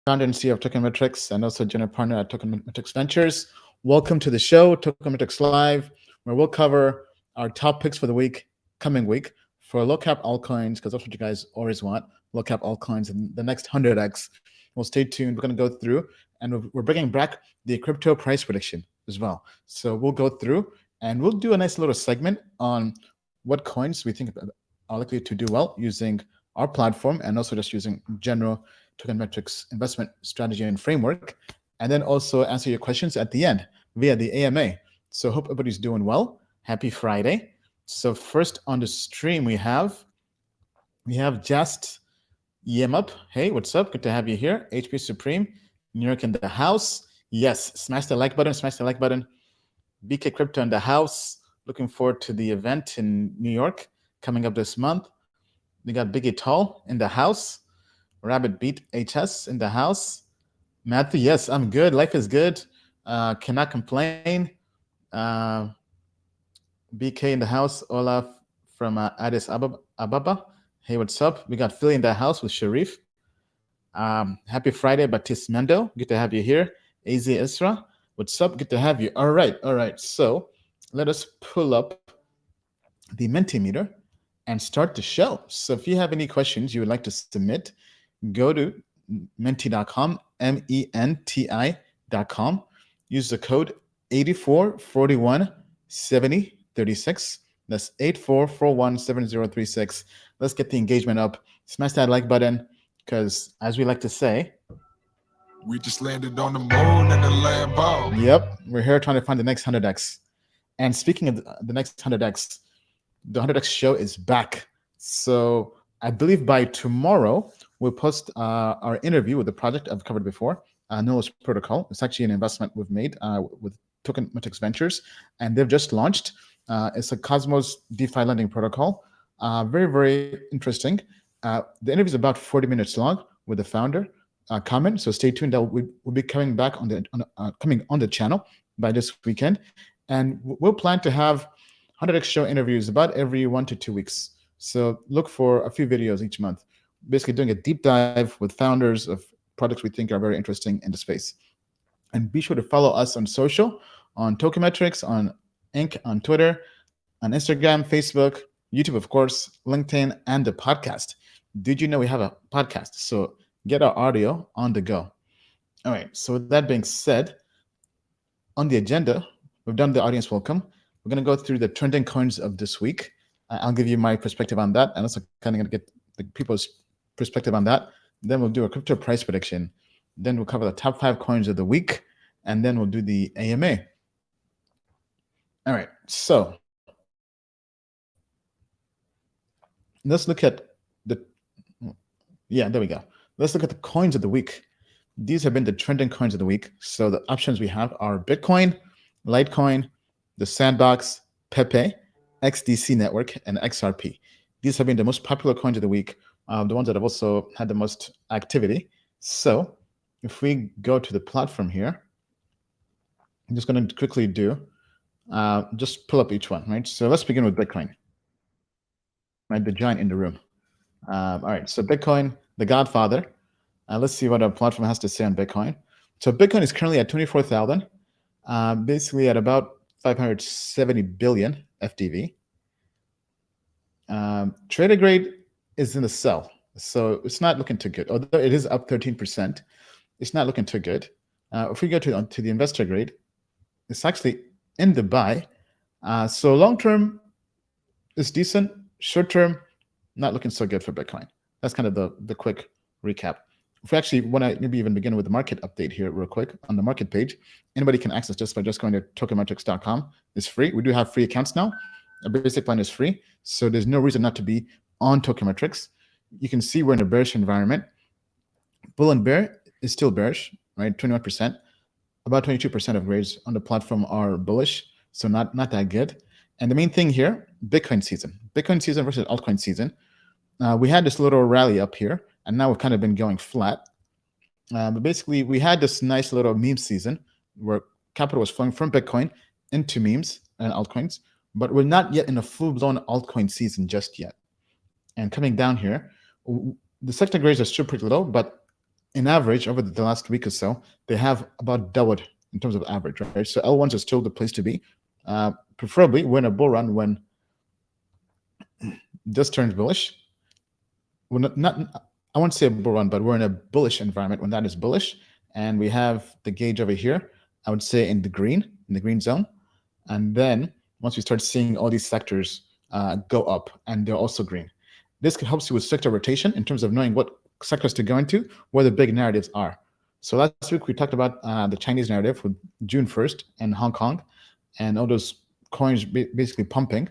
founder and CEO of Tokenmetrics and also general partner at Tokenmetrics Ventures. Welcome to the show, Tokenmetrics Live, where we'll cover our top picks for the coming week for low-cap altcoins, because that's what you guys always want, low-cap altcoins and the next 100x. Well, stay tuned. We're going to go through, and we're bringing back the crypto price prediction as well. So we'll go through, and we'll do a nice little segment on what coins we think are likely to do well using our platform and also just using general Tokenmetrics investment strategy and framework, and then also answer your questions at the end via the AMA. So hope everybody's doing well. Happy Friday. So first on the stream we have Just Yemup. Hey, what's up? Good to have you here. HP Supreme, New York in the house. Yes, smash the like button, smash the like button. BK Crypto in the house. Looking forward to the event in New York coming up this month. We got Biggie Tall in the house. Rabbit Beat HS in the house. Matthew, yes, I'm good. Life is good. Cannot complain. BK in the house. Olaf from Addis Ababa. Hey, what's up? We got Philly in the house with Sharif. Happy Friday, Baptiste Mendo. Good to have you here. AZ Isra. What's up? Good to have you. All right. So let us pull up the Mentimeter and start the show. So if you have any questions you would like to submit, go to menti.com, MENTI.com. Use the code 84417036. That's 84417036. Let's get the engagement up. Smash that like button, because as we like to say, we just landed on the moon in the Lambo. Yep, we're here trying to find the next 100x. And speaking of the next 100x, the 100x show is back. So I believe by tomorrow, we'll post our interview with the project I've covered before, Noah's Protocol. It's actually an investment we've made with Tokenmetrics Ventures, and they've just launched. It's a Cosmos DeFi lending protocol. Very, very interesting. The interview is about 40 minutes long with the founder, Carmen. So stay tuned. We'll be coming back coming on the channel by this weekend, and we'll plan to have 100x show interviews about every 1 to 2 weeks. So look for a few videos each month, basically doing a deep dive with founders of products we think are very interesting in the space. And be sure to follow us on social, on Tokenmetrics, on Inc., on Twitter, on Instagram, Facebook, YouTube, of course, LinkedIn, and the podcast. Did you know we have a podcast? So get our audio on the go. All right, so with that being said, on the agenda, we've done the audience welcome. We're going to go through the trending coins of this week. I'll give you my perspective on that, and also kind of going to get the people's perspective on that. Then we'll do a crypto price prediction. Then we'll cover the top 5 coins of the week, and then we'll do the AMA. All right, so let's look at there we go. Let's look at the coins of the week. These have been the trending coins of the week. So the options we have are Bitcoin, Litecoin, the Sandbox, Pepe, XDC Network, and XRP. These have been the most popular coins of the week, the ones that have also had the most activity. So if we go to the platform here, I'm just going to quickly just pull up each one, right? So let's begin with Bitcoin, right? The giant in the room. All right, so Bitcoin, the godfather. Let's see what our platform has to say on Bitcoin. So Bitcoin is currently at 24,000, basically at about 570 billion FDV. Trader grade is in the sell, so it's not looking too good. Although it is up 13%, it's not looking too good. If we go to the investor grade, it's actually in the buy. So long term is decent. Short term, not looking so good for Bitcoin. That's kind of the quick recap. If we actually want to maybe even begin with the market update here real quick on the market page, anybody can access just by just going to tokenmetrics.com. It's free. We do have free accounts now. A basic plan is free, so there's no reason not to be on Tokenmetrics. You can see we're in a bearish environment. Bull and bear is still bearish, right? 21%. About 22% of grades on the platform are bullish, so not that good. And the main thing here, Bitcoin season versus altcoin season. We had this little rally up here, and now we've kind of been going flat. But basically, we had this nice little meme season where capital was flowing from Bitcoin into memes and altcoins, but we're not yet in a full-blown altcoin season just yet. And coming down here, the sector grades are still pretty low, but in average over the last week or so, they have about doubled in terms of average, right? So L1s are still the place to be. Preferably, we're in a bull run when this turns bullish. We're not I won't say a bull run, but we're in a bullish environment when that is bullish. And we have the gauge over here, I would say in the green zone. And then once we start seeing all these sectors go up and they're also green, this can help you with sector rotation in terms of knowing what sectors to go into, where the big narratives are. So last week we talked about the Chinese narrative with June 1st and Hong Kong and all those coins basically pumping.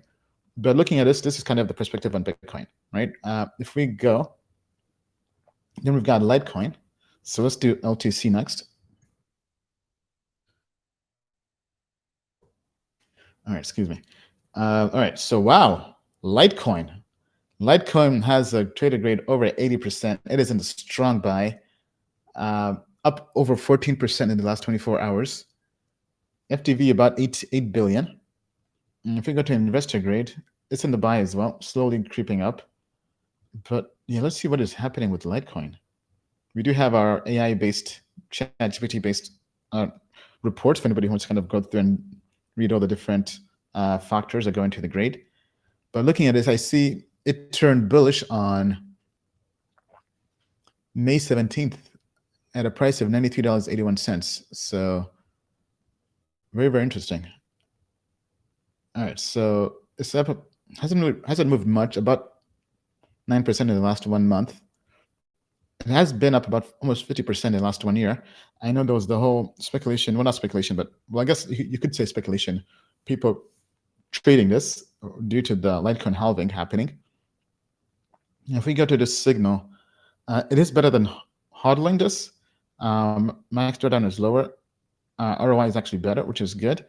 But looking at this is kind of the perspective on Bitcoin, right? If we go, then we've got Litecoin. So let's do LTC next. All right, excuse me. All right, so wow, Litecoin. Litecoin has a traded grade over 80%. It is in the strong buy, up over 14% in the last 24 hours. FTV about 8 billion. And if we go to investor grade, it's in the buy as well, slowly creeping up. But yeah, let's see what is happening with Litecoin. We do have our AI-based, ChatGPT-based report for anybody who wants to kind of go through and read all the different factors that go into the grade. But looking at this, I see it turned bullish on May 17th at a price of $93.81. So very, very interesting. All right, so it's up, hasn't moved much, about 9% in the last 1 month. It has been up about almost 50% in the last 1 year. I know there was the whole speculation, well, not speculation, but well, I guess you could say speculation. People trading this due to the Litecoin halving happening. If we go to this signal, it is better than hodling this. Max drawdown is lower. ROI is actually better, which is good.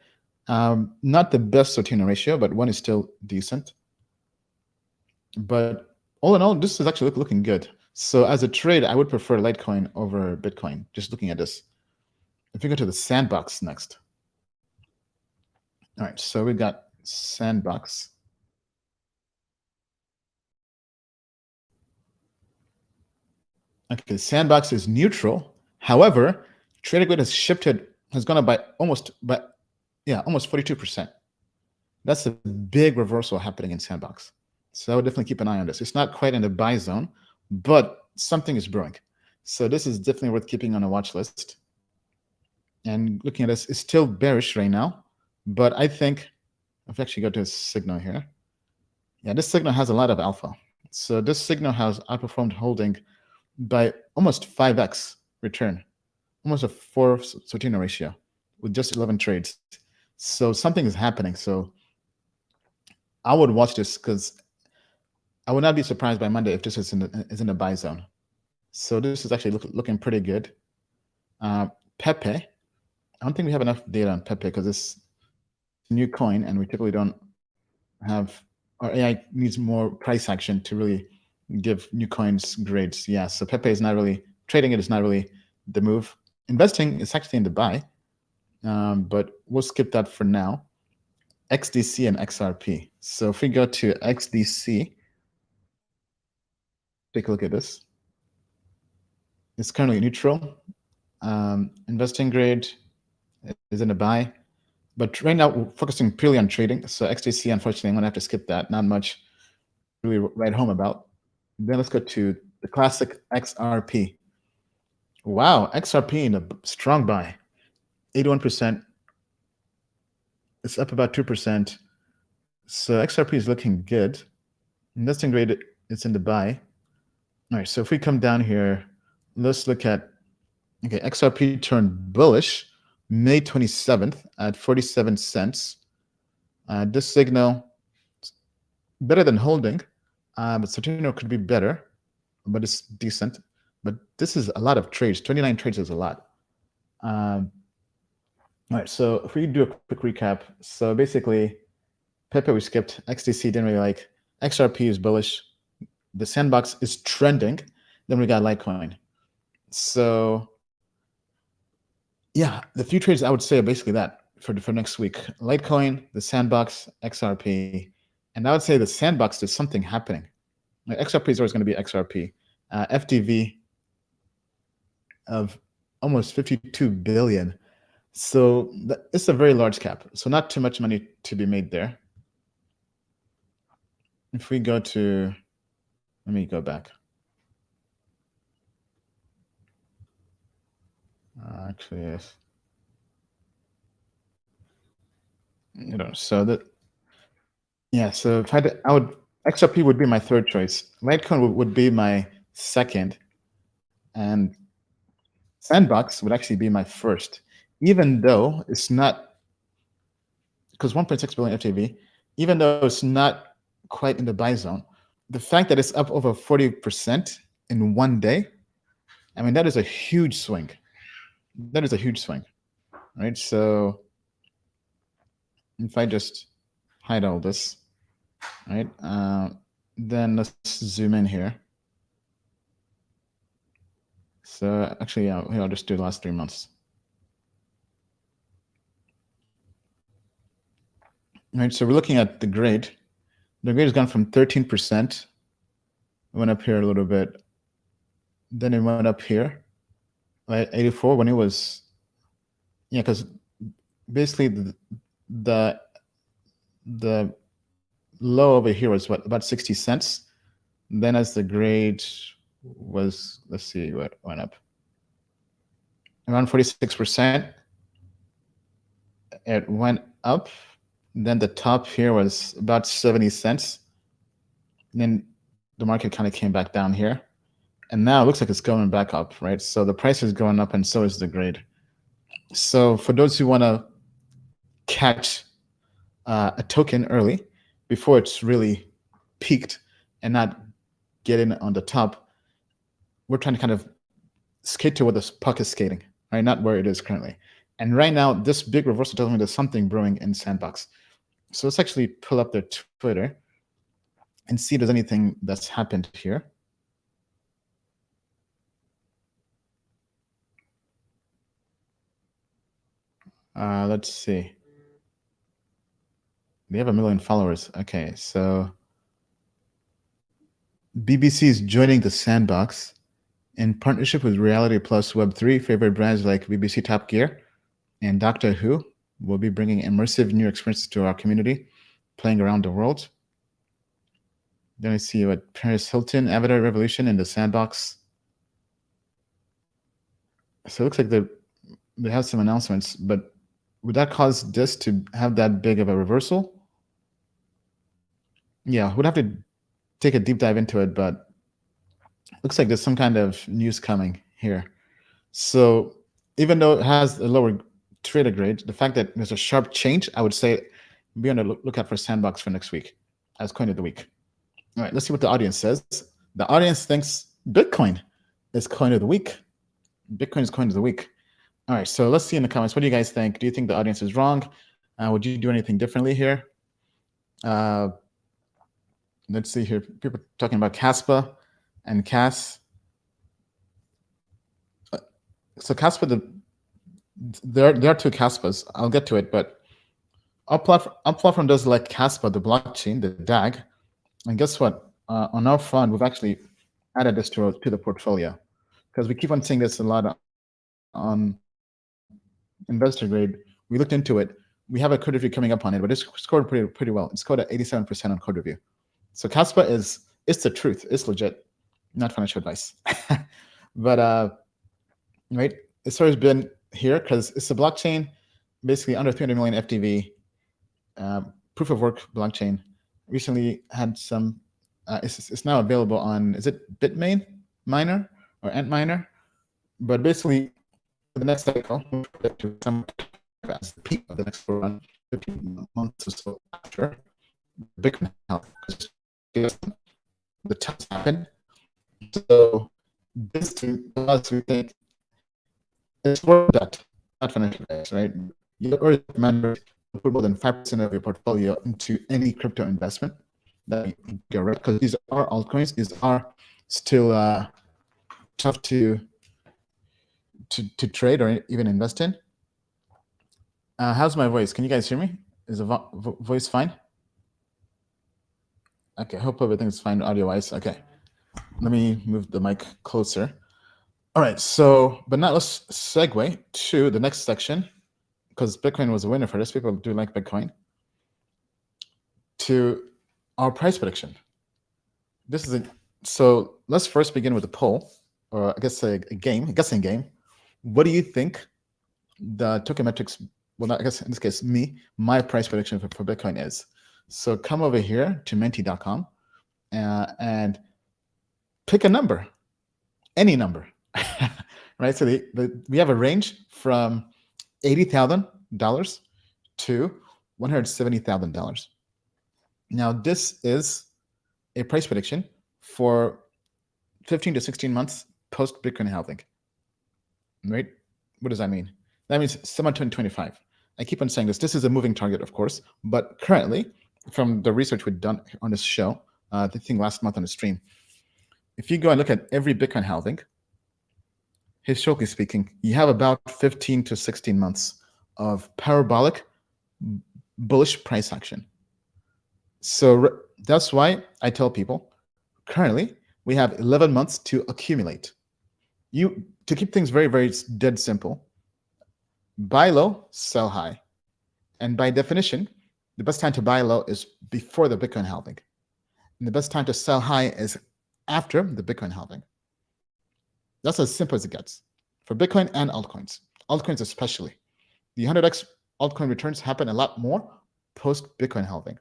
Not the best Sortino ratio, but one is still decent. But all in all, this is actually looking good. So as a trade, I would prefer Litecoin over Bitcoin, just looking at this. If we go to the Sandbox next. All right, so we got Sandbox. Okay, Sandbox is neutral. However, trading grade has gone up by almost 42%. That's a big reversal happening in Sandbox. So I would definitely keep an eye on this. It's not quite in the buy zone, but something is brewing. So this is definitely worth keeping on a watch list. And looking at this, it's still bearish right now. But I think, if I actually go to a signal here, yeah, this signal has a lot of alpha. So this signal has outperformed holding by almost 5x return, almost a 4 Sortino ratio with just 11 trades. So something is happening. So I would watch this because I would not be surprised by Monday if this is in the buy zone. So this is actually looking pretty good. Pepe, I don't think we have enough data on Pepe because it's a new coin and we typically don't have, our AI needs more price action to really give new coins grades. Yeah, so Pepe is not really, trading it is not really the move. Investing is actually in the buy, but we'll skip that for now. XDC and XRP. So if we go to XDC, take a look at this. It's currently neutral. Investing grade is in a buy. But right now, we're focusing purely on trading. So XDC, unfortunately, I'm going to have to skip that. Not much to really write home about. Then let's go to the classic XRP. Wow, XRP in a strong buy. 81%. It's up about 2%. So XRP is looking good. Investing grade, it's in the buy. All right, so if we come down here, let's look at, okay, XRP turned bullish May 27th at 47 cents. This signal, better than holding, but Sortino could be better, but it's decent. But this is a lot of trades. 29 trades is a lot. All right, so if we do a quick recap. So basically, Pepe we skipped, XDC didn't really like, XRP is bullish, the Sandbox is trending, then we got Litecoin. So yeah, the few trades I would say are basically that for next week. Litecoin, the Sandbox, XRP, and I would say the Sandbox, there's something happening. Like XRP is always going to be XRP. FDV, of almost 52 billion. So it's a very large cap. So not too much money to be made there. If we go to, let me go back. Actually, yes. So that, yeah. So if I would, XRP would be my third choice. Litecoin would be my second, and Sandbox would actually be my first, even though it's not, because 1.6 billion FTV, even though it's not quite in the buy zone, the fact that it's up over 40% in one day, I mean, that is a huge swing. That is a huge swing, right? So if I just hide all this, right, then let's zoom in here. So actually, yeah, I'll just do the last 3 months. Right, so we're looking at the grade. The grade has gone from 13%, it went up here a little bit, then it went up here, right, 84 when it was, yeah, because basically the low over here was what, about 60 cents. Then as the grade was, let's see what went up, around 46%, it went up. Then the top here was about 70 cents. And then the market kind of came back down here. And now it looks like it's going back up, right? So the price is going up and so is the grade. So for those who want to catch a token early before it's really peaked and not get in on the top, we're trying to kind of skate to where the puck is skating, right? Not where it is currently. And right now, this big reversal tells me there's something brewing in Sandbox. So let's actually pull up their Twitter and see if there's anything that's happened here. Let's see. They have 1 million followers. Okay, so BBC is joining the Sandbox in partnership with Reality Plus Web3. Favorite brands like BBC Top Gear and Doctor Who will be bringing immersive new experiences to our community, playing around the world. Then I see what Paris Hilton, Avatar Revolution in the Sandbox. So it looks like they have some announcements, but would that cause this to have that big of a reversal? Yeah, we'd have to take a deep dive into it, but looks like there's some kind of news coming here. So even though it has a lower trader grade, the fact that there's a sharp change, I would say be on the lookout for Sandbox for next week as coin of the week. All right, let's see what the audience says. The audience thinks Bitcoin is coin of the week. Bitcoin is coin of the week. All right, so let's see in the comments. What do you guys think? Do you think the audience is wrong? Would you do anything differently here? Let's see here. People talking about Caspa and Cas. So Caspa, there are two Caspas. I'll get to it, but our platform does like Caspa, the blockchain, the DAG. And guess what? On our fund, we've actually added this to the portfolio because we keep on seeing this a lot on investor grade. We looked into it. We have a code review coming up on it, but it's scored pretty well. It's scored at 87% on code review. So Caspa it's the truth. It's legit, not financial advice. But right, it's always been here because it's a blockchain, basically under 300 million FTV, proof of work blockchain. Recently had some. It's now available on, is it Bitmain Miner or Antminer? But basically, the next cycle, to some as the peak of the next run, 15 months or so after Bitcoin health, because the test happened. So this to us, we think it's worth that, not financial advice, right? You already remember to put more than 5% of your portfolio into any crypto investment that you get right, because these are altcoins. These are still tough to trade or even invest in. How's my voice? Can you guys hear me? Is the voice fine? Okay, hope everything's fine audio-wise. Okay, let me move the mic closer. All right. So, but now let's segue to the next section, because Bitcoin was a winner for this. People do like Bitcoin. To our price prediction. This is a, so let's first begin with a poll, or I guess a guessing game. What do you think the tokenmetrics, well, I guess in this case, my price prediction for Bitcoin is? So come over here to menti.com and pick a number, any number, right? So we have a range from $80,000 to $170,000. Now, this is a price prediction for 15 to 16 months post Bitcoin halving, right? What does that mean? That means summer 2025. I keep on saying this. This is a moving target, of course, but currently, from the research we've done on this show, I think last month on the stream, if you go and look at every Bitcoin halving, historically speaking, you have about 15 to 16 months of parabolic bullish price action. So that's why I tell people, currently, we have 11 months to accumulate. To keep things very, very dead simple, buy low, sell high. And by definition, the best time to buy low is before the Bitcoin halving. And the best time to sell high is after the Bitcoin halving. That's as simple as it gets for Bitcoin and altcoins. Altcoins especially. The 100x altcoin returns happen a lot more post Bitcoin halving.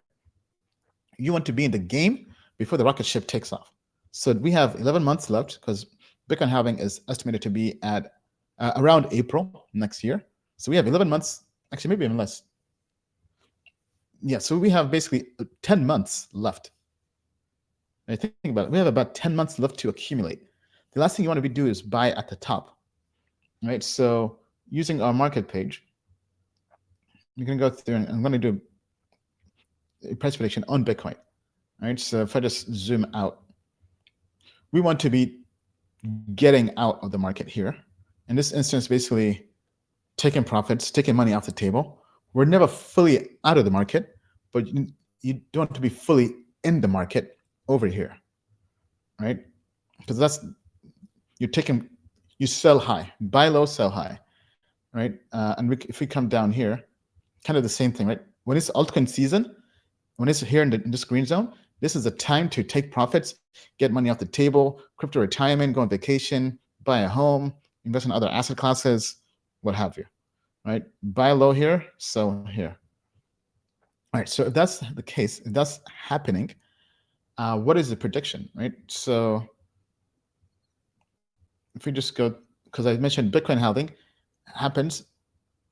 You want to be in the game before the rocket ship takes off. So we have 11 months left, because Bitcoin halving is estimated to be at around April next year. So we have 11 months, actually maybe even less. Yeah, so we have basically 10 months left. I think about it. We have about 10 months left to accumulate. The last thing you want to do is buy at the top, right? So using our market page, you can go through, and I'm going to do a price prediction on Bitcoin, right? So if I just zoom out, we want to be getting out of the market here. In this instance, basically taking profits, taking money off the table. We're never fully out of the market, but you don't want to be fully in the market over here, right? Because you sell high, buy low, sell high, right? If we come down here, kind of the same thing, right? When it's altcoin season, when it's here in this green zone, this is a time to take profits, get money off the table, crypto retirement, go on vacation, buy a home, invest in other asset classes, what have you, right? Buy low here, sell here. All right, so if that's the case, if that's happening, what is the prediction, right? So if we just go, because I mentioned Bitcoin halving happens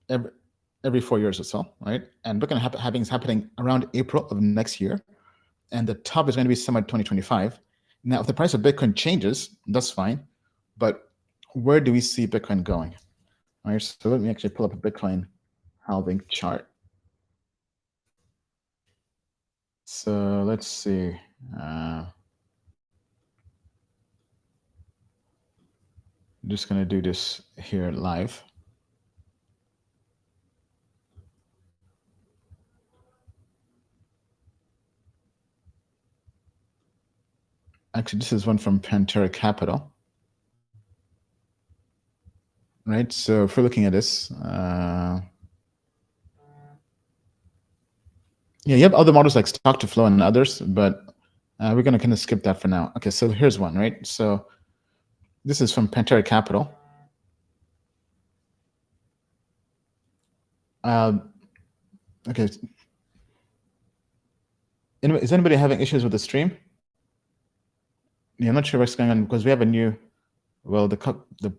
every 4 years or so, right? And Bitcoin halving is happening around April of next year. And the top is going to be summer 2025. Now, if the price of Bitcoin changes, that's fine. But where do we see Bitcoin going? All right, so let me actually pull up a Bitcoin halving chart. So let's see. I'm just going to do this here live. Actually, this is one from Pantera Capital. Right, so if we're looking at this, yeah, you have other models like stock to flow and others, but we're going to kind of skip that for now. Okay, so here's one, right? So this is from Pantera Capital. Okay. Is anybody having issues with the stream? Yeah, I'm not sure what's going on, because we have a new, well, the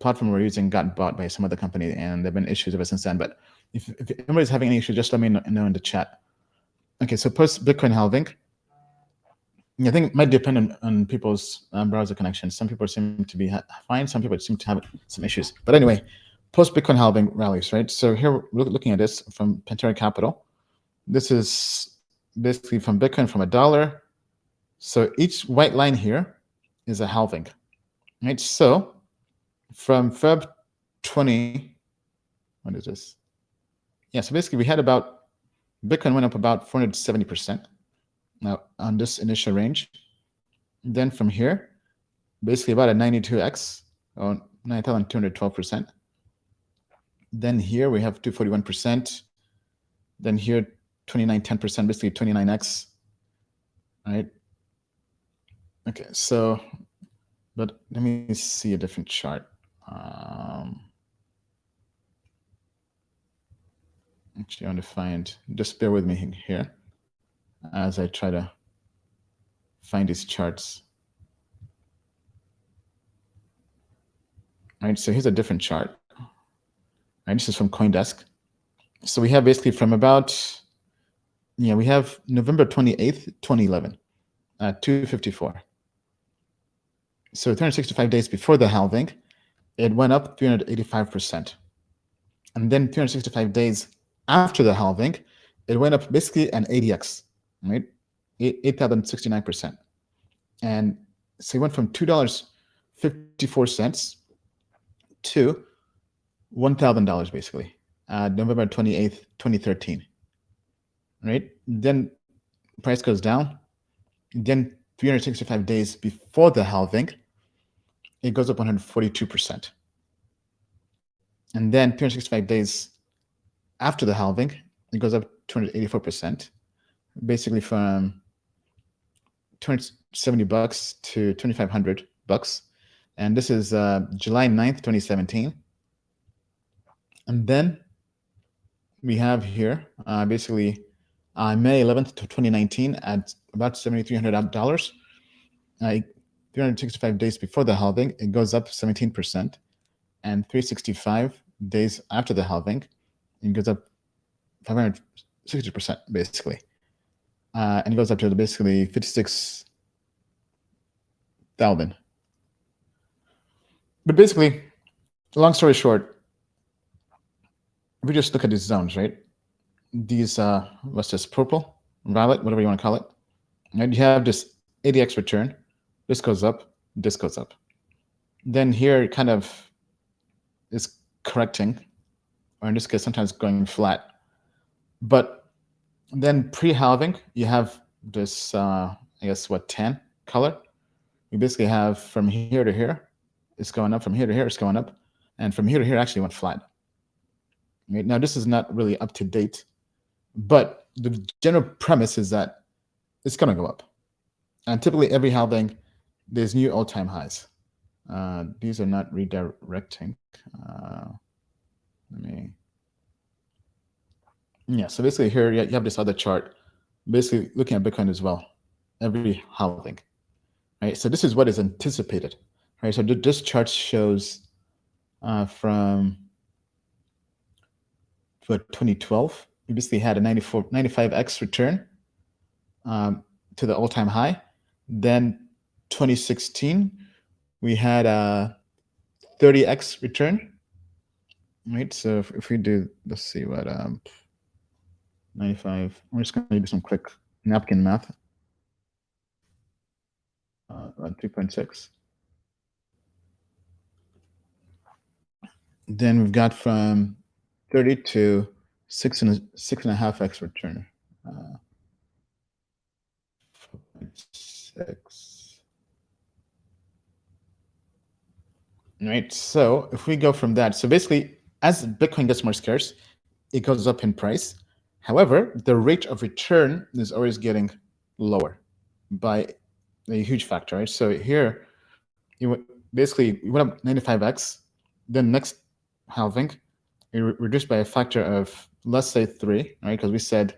platform we're using got bought by some other company, and there have been issues ever since then. But if anybody's having any issues, just let me know in the chat. Okay, so post Bitcoin halving, I think it might depend on people's browser connections. Some people seem to be fine. Some people seem to have some issues. But anyway, post Bitcoin halving rallies, right? So here we're looking at this from Pantera Capital. This is basically from Bitcoin from $1. So each white line here is a halving, right? So from Feb 20, what is this? Yeah, so basically we had Bitcoin went up about 470% now on this initial range. Then from here, basically about a 92x, or 9,212%. Then here we have 241%. Then here 2910%, basically 29x. Right? Okay, so, but let me see a different chart. Actually, I want to find, just bear with me here as I try to find these charts. All right, so here's a different chart. All right, this is from CoinDesk. So we have basically from about, we have November 28th, 2011 at 254. So 365 days before the halving, it went up 385%. And then 365 days after the halving, it went up basically an 80x, right? 8,069%. And so it went from $2.54 to $1,000 basically, November 28th, 2013, right? Then price goes down. Then 365 days before the halving, it goes up 142%. And then 365 days after the halving, it goes up 284%, basically from $270 to $2,500. And this is July 9th, 2017. And then we have here basically May 11th, 2019 at about $7,300. 365 days before the halving, it goes up 17%. And 365 days after the halving, it goes up 560% basically. And it goes up to basically 56,000. But basically, long story short, if we just look at these zones, right? These, what's this, purple, violet, whatever you want to call it. And you have this 80x return. This goes up, this goes up. Then here it kind of is correcting, or in this case, sometimes going flat. But then pre-halving, you have this, I guess, what, tan color? You basically have from here to here, it's going up. From here to here, it's going up. And from here to here, actually went flat. Right? Now, this is not really up to date, but the general premise is that it's going to go up. And typically every halving, there's new all-time highs. These are not redirecting. So basically here you have this other chart, basically looking at Bitcoin as well, every halving, right? So this is what is anticipated, right? So this chart shows from 2012, we basically had a 95x return to the all-time high. Then 2016, we had a 30x return, right? So if we do, let's see what 95. I'm just going to do some quick napkin math. 3.6. Then we've got from 30 to 6.5x return. 4.6. Right. So if we go from that, so basically, as Bitcoin gets more scarce, it goes up in price. However, the rate of return is always getting lower by a huge factor, right? So here, you basically went up 95x. Then next halving, it reduced by a factor of, let's say 3, right? Because we said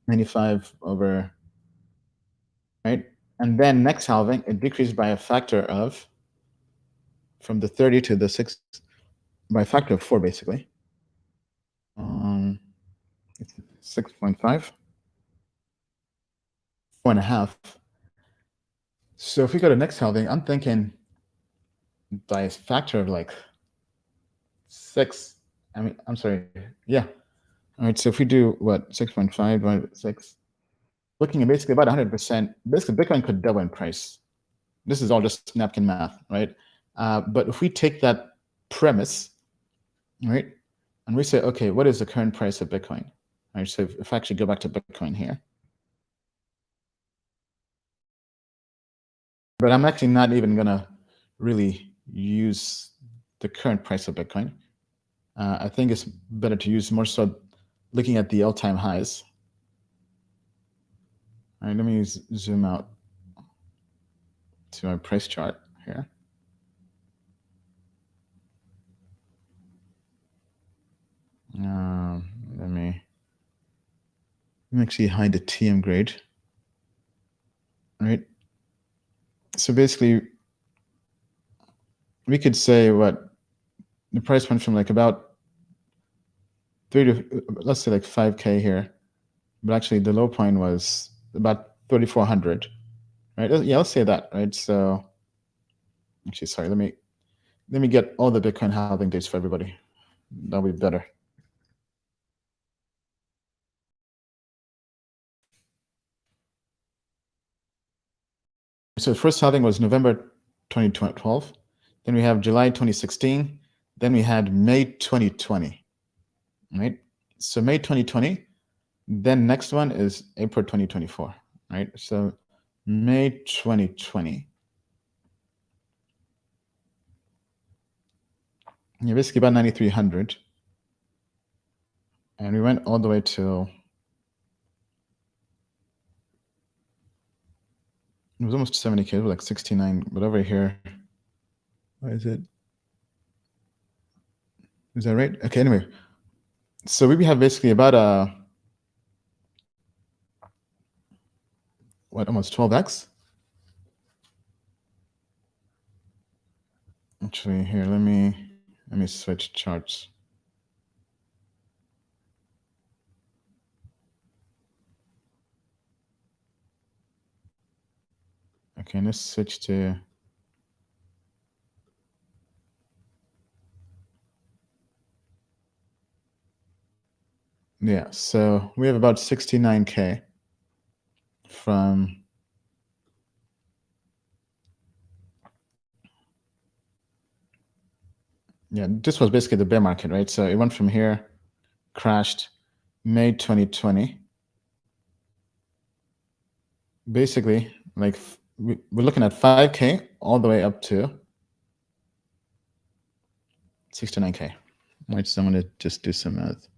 95 over, right? And then next halving, it decreased by a factor of, from the 30 to the 6, by a factor of 4, basically. 6.5, 4.5. So if we go to next halving, I'm thinking by a factor of like 6. I mean, I'm sorry. Yeah. All right. So if we do what, 6.5 divided by 6, looking at basically about 100%, basically Bitcoin could double in price. This is all just napkin math, right? But if we take that premise, right, and we say, okay, what is the current price of Bitcoin? All right. So if I actually go back to Bitcoin here, but I'm actually not even gonna really use the current price of Bitcoin. I think it's better to use more so looking at the all-time highs. All right, let me zoom out to our price chart here. Let me actually hide the TM grade. All right. So basically, we could say what the price went from like about 3 to, let's say like 5K here, but actually the low point was about 3,400, right? Yeah, let's say that, right? So actually, sorry, let me get all the Bitcoin halving dates for everybody. That'll be better. So the first halving was November 2012. Then we have July 2016. Then we had May 2020, right? So May 2020. Then next one is April 2024, right? So May 2020. Yeah, basically about 9,300. And we went all the way to, it was almost 70K, it was like 69, but over here, what is it? Is that right? Okay, anyway. So we have basically about what, almost 12x? Actually, here, let me switch charts. Okay, let's switch to, yeah, so we have about 69K from, yeah, this was basically the bear market, right? So it went from here, crashed May 2020. Basically, like we're looking at 5K all the way up to 69K. Right, so I'm going to just do some math.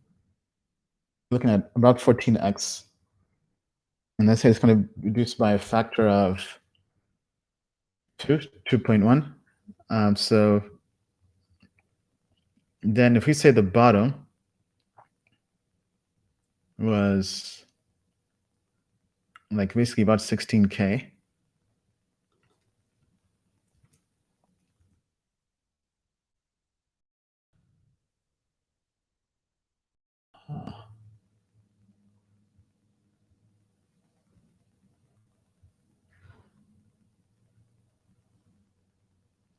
Looking at about 14x. And let's say it's going to reduce by a factor of 2.1. So then if we say the bottom was like basically about 16K.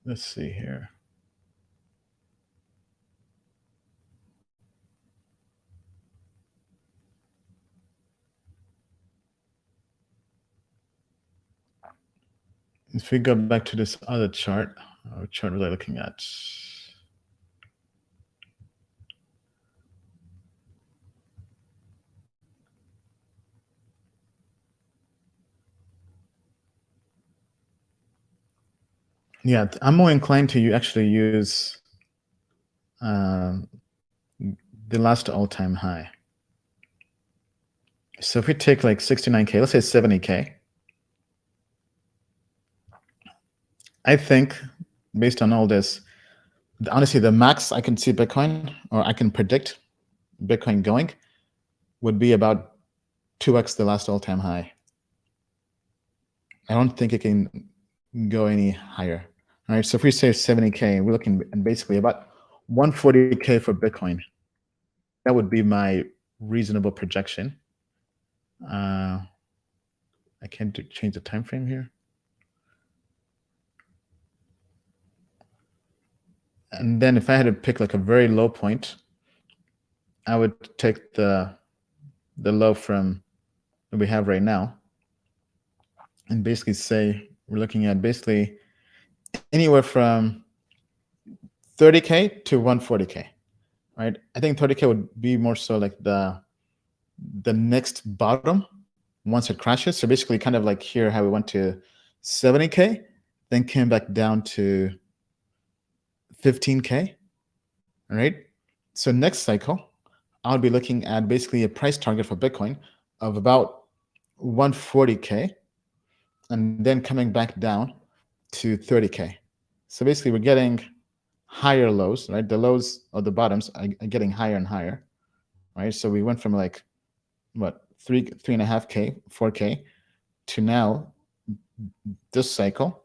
Let's see here. If we go back to this other chart, what chart was I looking at? Yeah, I'm more inclined to actually use the last all-time high. So if we take like 69K, let's say 70K, I think based on all this, honestly, the max I can see Bitcoin, or I can predict Bitcoin going, would be about 2x the last all-time high. I don't think it can go any higher. All right, so if we say 70K, we're looking at basically about 140K for Bitcoin. That would be my reasonable projection. I can't change the time frame here. And then if I had to pick like a very low point, I would take the low from what we have right now and basically say we're looking at basically anywhere from 30K to 140K, right? I think 30K would be more so like the next bottom once it crashes. So basically kind of like here how we went to 70K, then came back down to 15K. All right. So next cycle, I'll be looking at basically a price target for Bitcoin of about 140K, and then coming back down to 30K. So basically, we're getting higher lows, right? The lows or the bottoms are getting higher and higher, right? So we went from like what 3.5K, 4K to now this cycle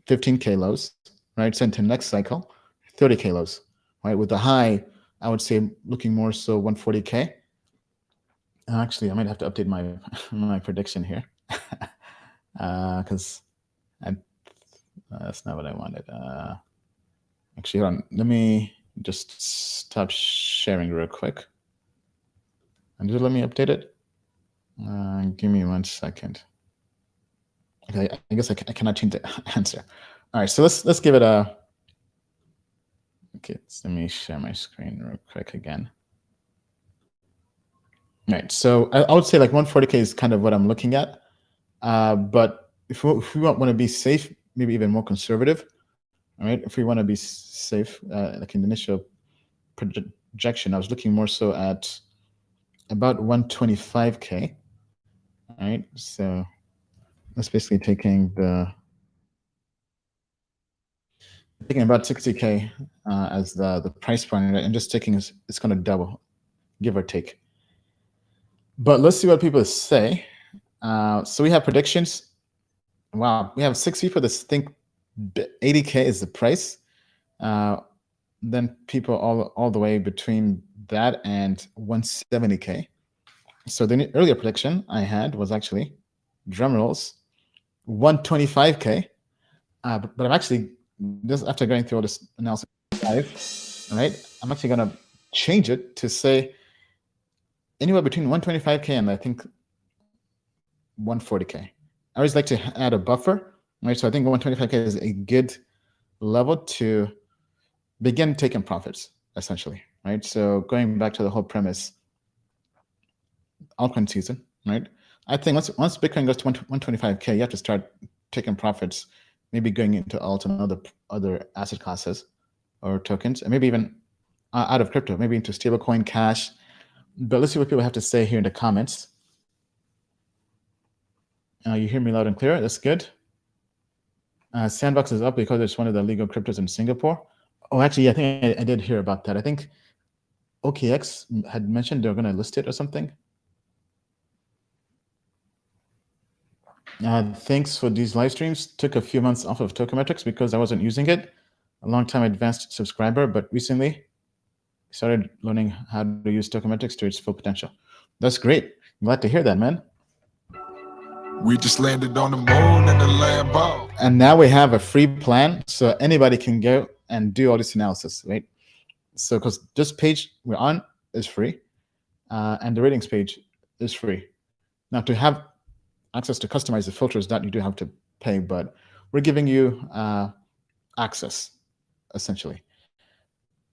15K lows, right? So into next cycle 30K lows, right? With the high, I would say looking more so 140K. Actually, I might have to update my my prediction here because that's not what I wanted. Actually, hold on. Let me just stop sharing real quick. And just let me update it. Give me 1 second. Okay, I guess I cannot change the answer. All right, so let's give it a. Okay, let me share my screen real quick again. All right, so I would say like 140K is kind of what I'm looking at. But if we want to be safe, maybe even more conservative, all right, if we want to be safe, like in the initial projection, I was looking more so at about 125K, all right? So that's basically taking about 60K as the price point, right? And just taking it's going to double, give or take. But let's see what people say. So we have predictions. Wow, we have 6 people that think 80K is the price. Then people all the way between that and 170K. So the earlier prediction I had was actually, drum rolls, 125K. But I'm actually, just after going through all this analysis, all right, I'm actually going to change it to say anywhere between 125K and I think 140K. I always like to add a buffer, right? So I think 125K is a good level to begin taking profits, essentially, right? So going back to the whole premise, altcoin season, right? I think once Bitcoin goes to 125K, you have to start taking profits, maybe going into alt and other asset classes or tokens, and maybe even out of crypto, maybe into stablecoin, cash. But let's see what people have to say here in the comments. You hear me loud and clear. That's good. Sandbox is up because it's one of the legal cryptos in Singapore. Oh, actually, I think I did hear about that. I think OKX had mentioned they're going to list it or something. Thanks for these live streams. Took a few months off of Tokenmetrics because I wasn't using it. A long time advanced subscriber, but recently started learning how to use Tokenmetrics to its full potential. That's great. I'm glad to hear that, man. We just landed on the moon in the Lambo. And now we have a free plan, so anybody can go and do all this analysis, right? So because this page we're on is free, and the ratings page is free. Now to have access to customize the filters, that you do have to pay, but we're giving you access, essentially.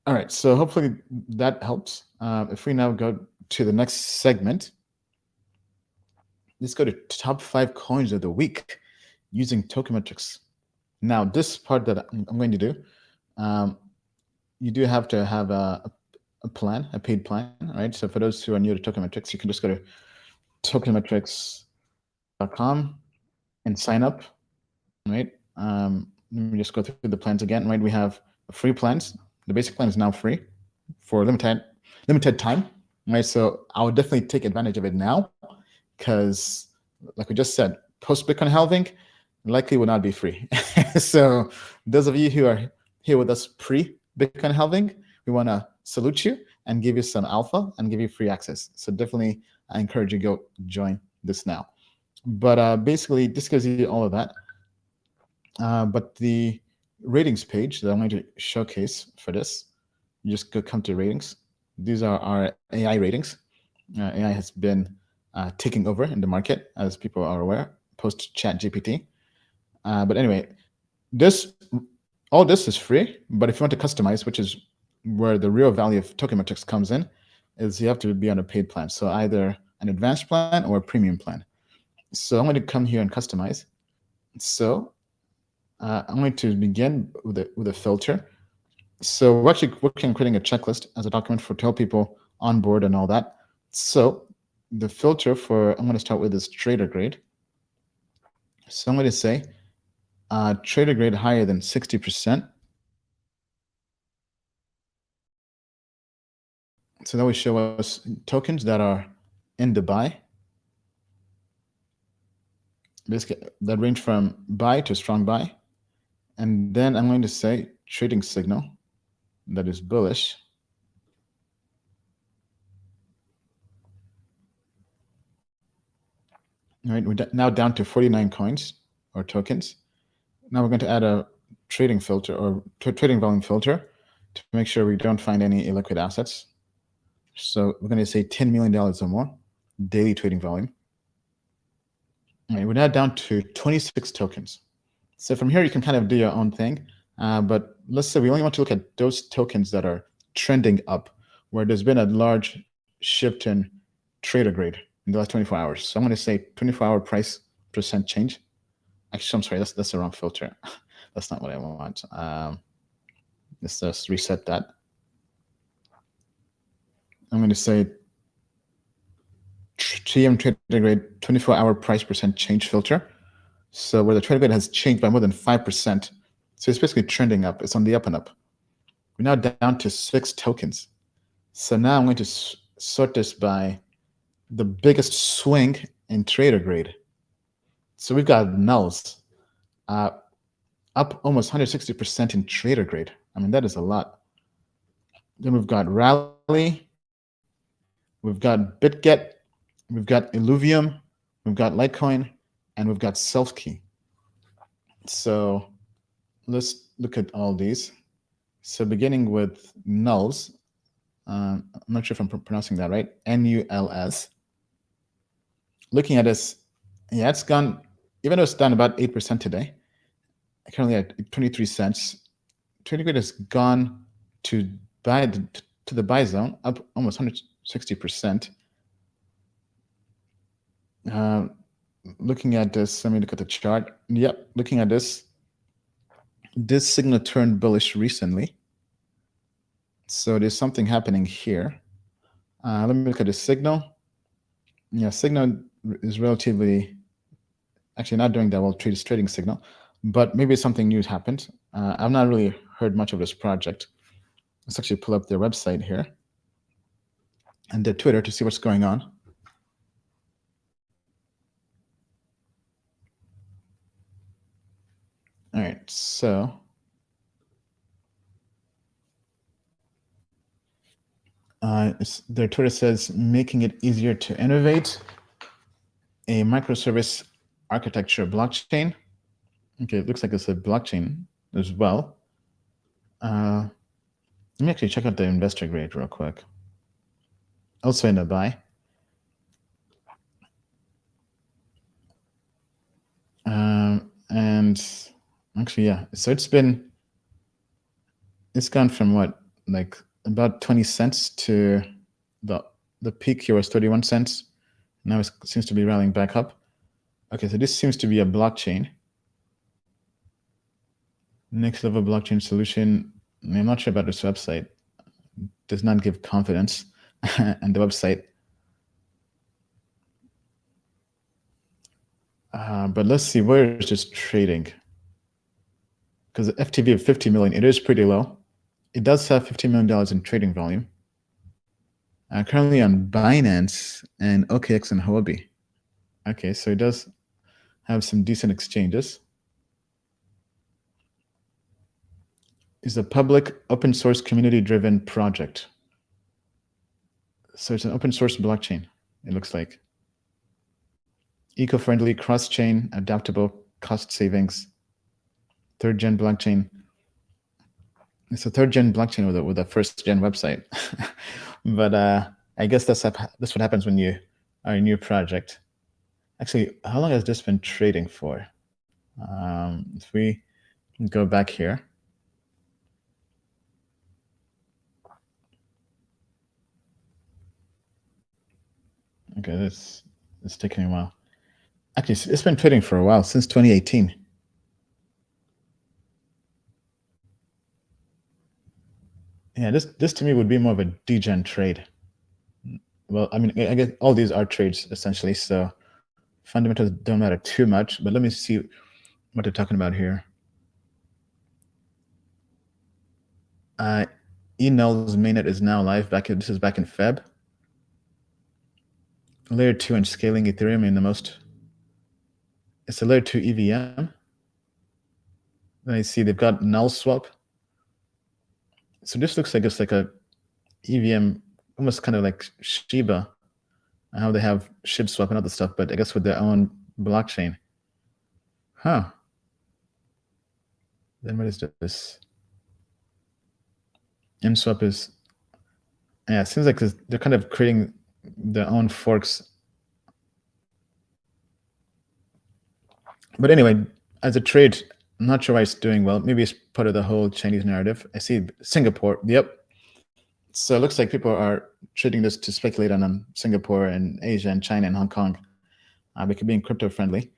All right, so hopefully that helps. If we now go to the next segment, let's go to top 5 coins of the week using Tokenmetrics. Now, this part that I'm going to do, you do have to have a plan, a paid plan, right? So for those who are new to Tokenmetrics, you can just go to tokenmetrics.com and sign up, right? Let me just go through the plans again, right? We have free plans. The basic plan is now free for limited time, right? So I would definitely take advantage of it now because, like we just said, post Bitcoin halving likely will not be free. So those of you who are here with us pre Bitcoin halving, we want to salute you and give you some alpha and give you free access. So definitely, I encourage you to go join this now. But basically, this gives you all of that. But the ratings page that I'm going to showcase for this, you just go come to ratings. These are our AI ratings. AI has been taking over in the market, as people are aware, post ChatGPT. But anyway, all this is free. But if you want to customize, which is where the real value of Tokenmetrics comes in, is you have to be on a paid plan. So either an advanced plan or a premium plan. So I'm going to come here and customize. So I'm going to begin with a filter. So we're actually working on creating a checklist as a document to help people on board and all that. So the filter for, I'm going to start with this trader grade. So I'm going to say trader grade higher than 60%. So that will show us tokens that are in the buy. Basically, that range from buy to strong buy. And then I'm going to say trading signal that is bullish. All right, we're now down to 49 coins or tokens. Now we're going to add a trading filter or trading volume filter to make sure we don't find any illiquid assets. So we're going to say $10 million or more daily trading volume. All right, we're now down to 26 tokens. So from here, you can kind of do your own thing. But let's say we only want to look at those tokens that are trending up, where there's been a large shift in trader grade in the last 24 hours. So I'm going to say 24-hour price percent change. Actually, I'm sorry, that's the wrong filter. That's not what I want. Let's just reset that. I'm going to say TM trader grade 24-hour price percent change filter. So where the trader grade has changed by more than 5%. So it's basically trending up. It's on the up and up. We're now down to 6 tokens. So now I'm going to sort this by the biggest swing in trader grade. So we've got nulls up almost 160% in trader grade. I mean, that is a lot. Then we've got Rally, we've got BitGet, we've got Illuvium, we've got Litecoin, and we've got Self-Key. So let's look at all these. So beginning with nulls, I'm not sure if I'm pronouncing that right, NULS. Looking at this, yeah, it's gone, even though it's down about 8% today, currently at 23 cents. Trading grade has gone to the buy zone, up almost 160%. Looking at this, let me look at the chart. Yep, looking at this signal turned bullish recently. So there's something happening here. Let me look at the signal. Yeah, signal is relatively, actually not doing that well, trading signal, but maybe something new happened. I've not really heard much of this project. Let's actually pull up their website here and their Twitter to see what's going on. All right, so their Twitter says, making it easier to innovate, a microservice architecture blockchain. Okay, it looks like it's a blockchain as well. Let me actually check out the investor grade real quick. Also in the buy. And actually, yeah, so it's gone from what, like about 20 cents to the peak here was 31 cents. Now it seems to be rallying back up. Okay, so this seems to be a blockchain. Next level blockchain solution. I'm not sure about this website. It does not give confidence and the website. But let's see, where is this trading? Because the FTV of 50 million, it is pretty low. It does have $15 million in trading volume. Currently on Binance and OKX and Huobi. Okay, so it does have some decent exchanges. It's a public open source community driven project. So it's an open source blockchain, it looks like. Eco-friendly, cross-chain, adaptable, cost savings, third-gen blockchain. It's a third-gen blockchain with a first-gen website. But I guess that's what happens when you are a new project. Actually, how long has this been trading for? If we go back here. Okay, it's taking a while. Actually, it's been trading for a while, since 2018. Yeah, this to me would be more of a degen trade. Well, I mean, I guess all these are trades essentially, so fundamentals don't matter too much. But let me see what they're talking about here. Enel's mainnet is now live. This is back in Feb. Layer 2 and scaling Ethereum in the most. It's a layer 2 EVM. Then I see they've got null swap. So this looks like it's like a EVM, almost kind of like Shiba, how they have SHIB swap and other stuff, but I guess with their own blockchain. Huh. Then what is this? MSwap is, yeah, it seems like they're kind of creating their own forks. But anyway, as a trade, I'm not sure why it's doing well. Maybe it's part of the whole Chinese narrative. I see Singapore. Yep. So it looks like people are trading this to speculate on Singapore and Asia and China and Hong Kong, because being crypto friendly.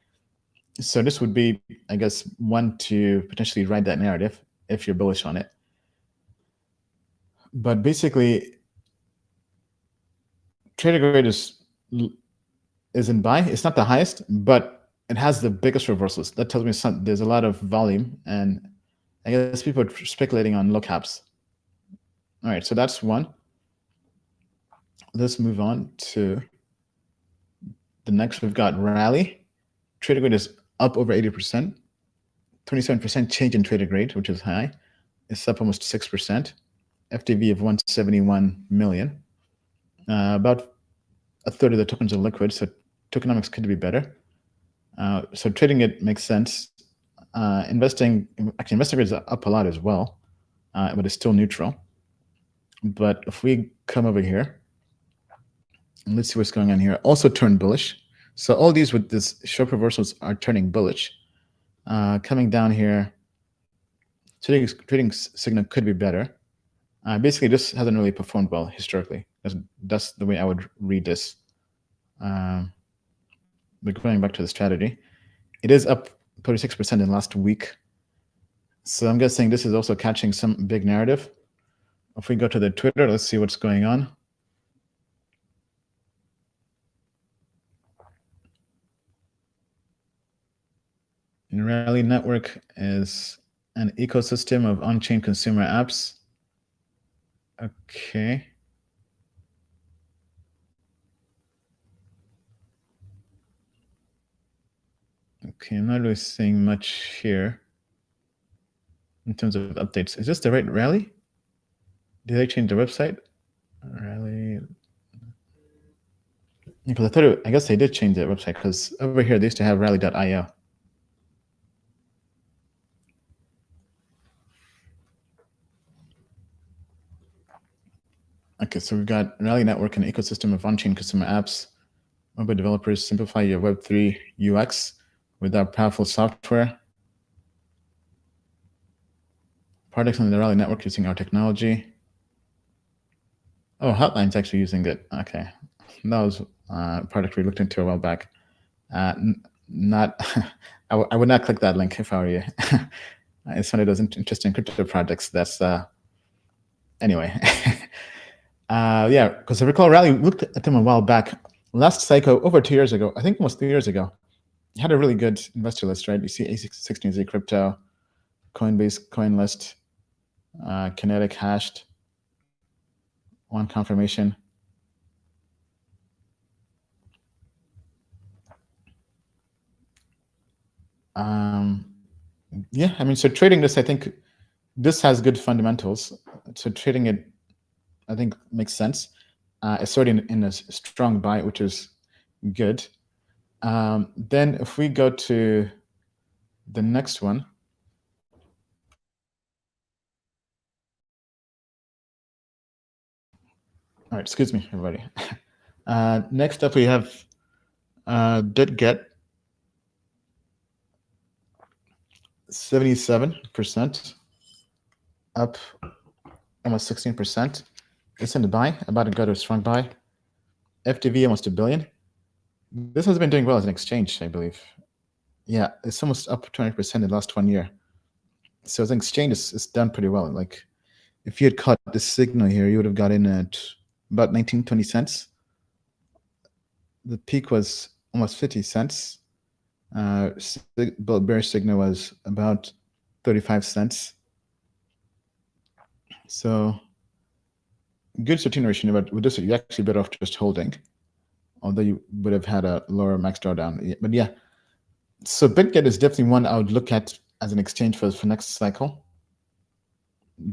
So this would be, I guess, one to potentially ride that narrative if you're bullish on it. But basically, trader grade is in buy. It's not the highest, but it has the biggest reversals. That tells me there's a lot of volume, and I guess people are speculating on low caps. All right, so that's one. Let's move on to the next. We've got Rally. Trader grade is up over 80%. 27% change in trader grade, which is high. It's up almost 6%. FTV of 171 million. About a third of the tokens are liquid, so tokenomics could be better. So trading it makes sense. Investing grade is up a lot as well, but it's still neutral. But if we come over here, and let's see what's going on here. Also turned bullish. So all these with this sharp reversals are turning bullish. Coming down here, trading signal could be better. Basically, this hasn't really performed well historically. That's the way I would read this. But going back to the strategy, it is up 36% in the last week. So I'm guessing this is also catching some big narrative. If we go to the Twitter, let's see what's going on. And Rally Network is an ecosystem of on-chain consumer apps. Okay. Okay, I'm not really seeing much here in terms of updates. Is this the right Rally? Did they change the website? Rally. Because I guess they did change their website, because over here they used to have rally.io. Okay, so we've got Rally Network, an ecosystem of on-chain consumer apps. Mobile developers simplify your Web3 UX with our powerful software. Products on the Rally Network using our technology. Oh, Hotline's actually using it. Okay, that was a product we looked into a while back. Not, I would not click that link if I were you. It's one of those interesting crypto projects. That's anyway. Yeah, because I recall Rally looked at them a while back. Last cycle, over 2 years ago, I think almost 3 years ago, had a really good investor list, right? You see A16Z Crypto, Coinbase CoinList, Kinetic Hashed, One Confirmation. Yeah, I mean, so trading this, I think this has good fundamentals. So trading it, I think, makes sense. It's already in a strong buy, which is good. Then if we go to the next one. All right, excuse me, everybody. Next up, we have DitGet, 77%, up almost 16%. It's in the buy, about to go to a strong buy. FTV almost $1 billion. This has been doing well as an exchange, I believe. Yeah, it's almost up 20% in the last 1 year. So as an exchange, it's done pretty well. Like, if you had caught the signal here, you would have got in at about 19, 20 cents. The peak was almost 50 cents. Bearish signal was about 35 cents. So good continuation, but with this, you're actually better off just holding, although you would have had a lower max drawdown. But yeah, so BitGet is definitely one I would look at as an exchange for next cycle.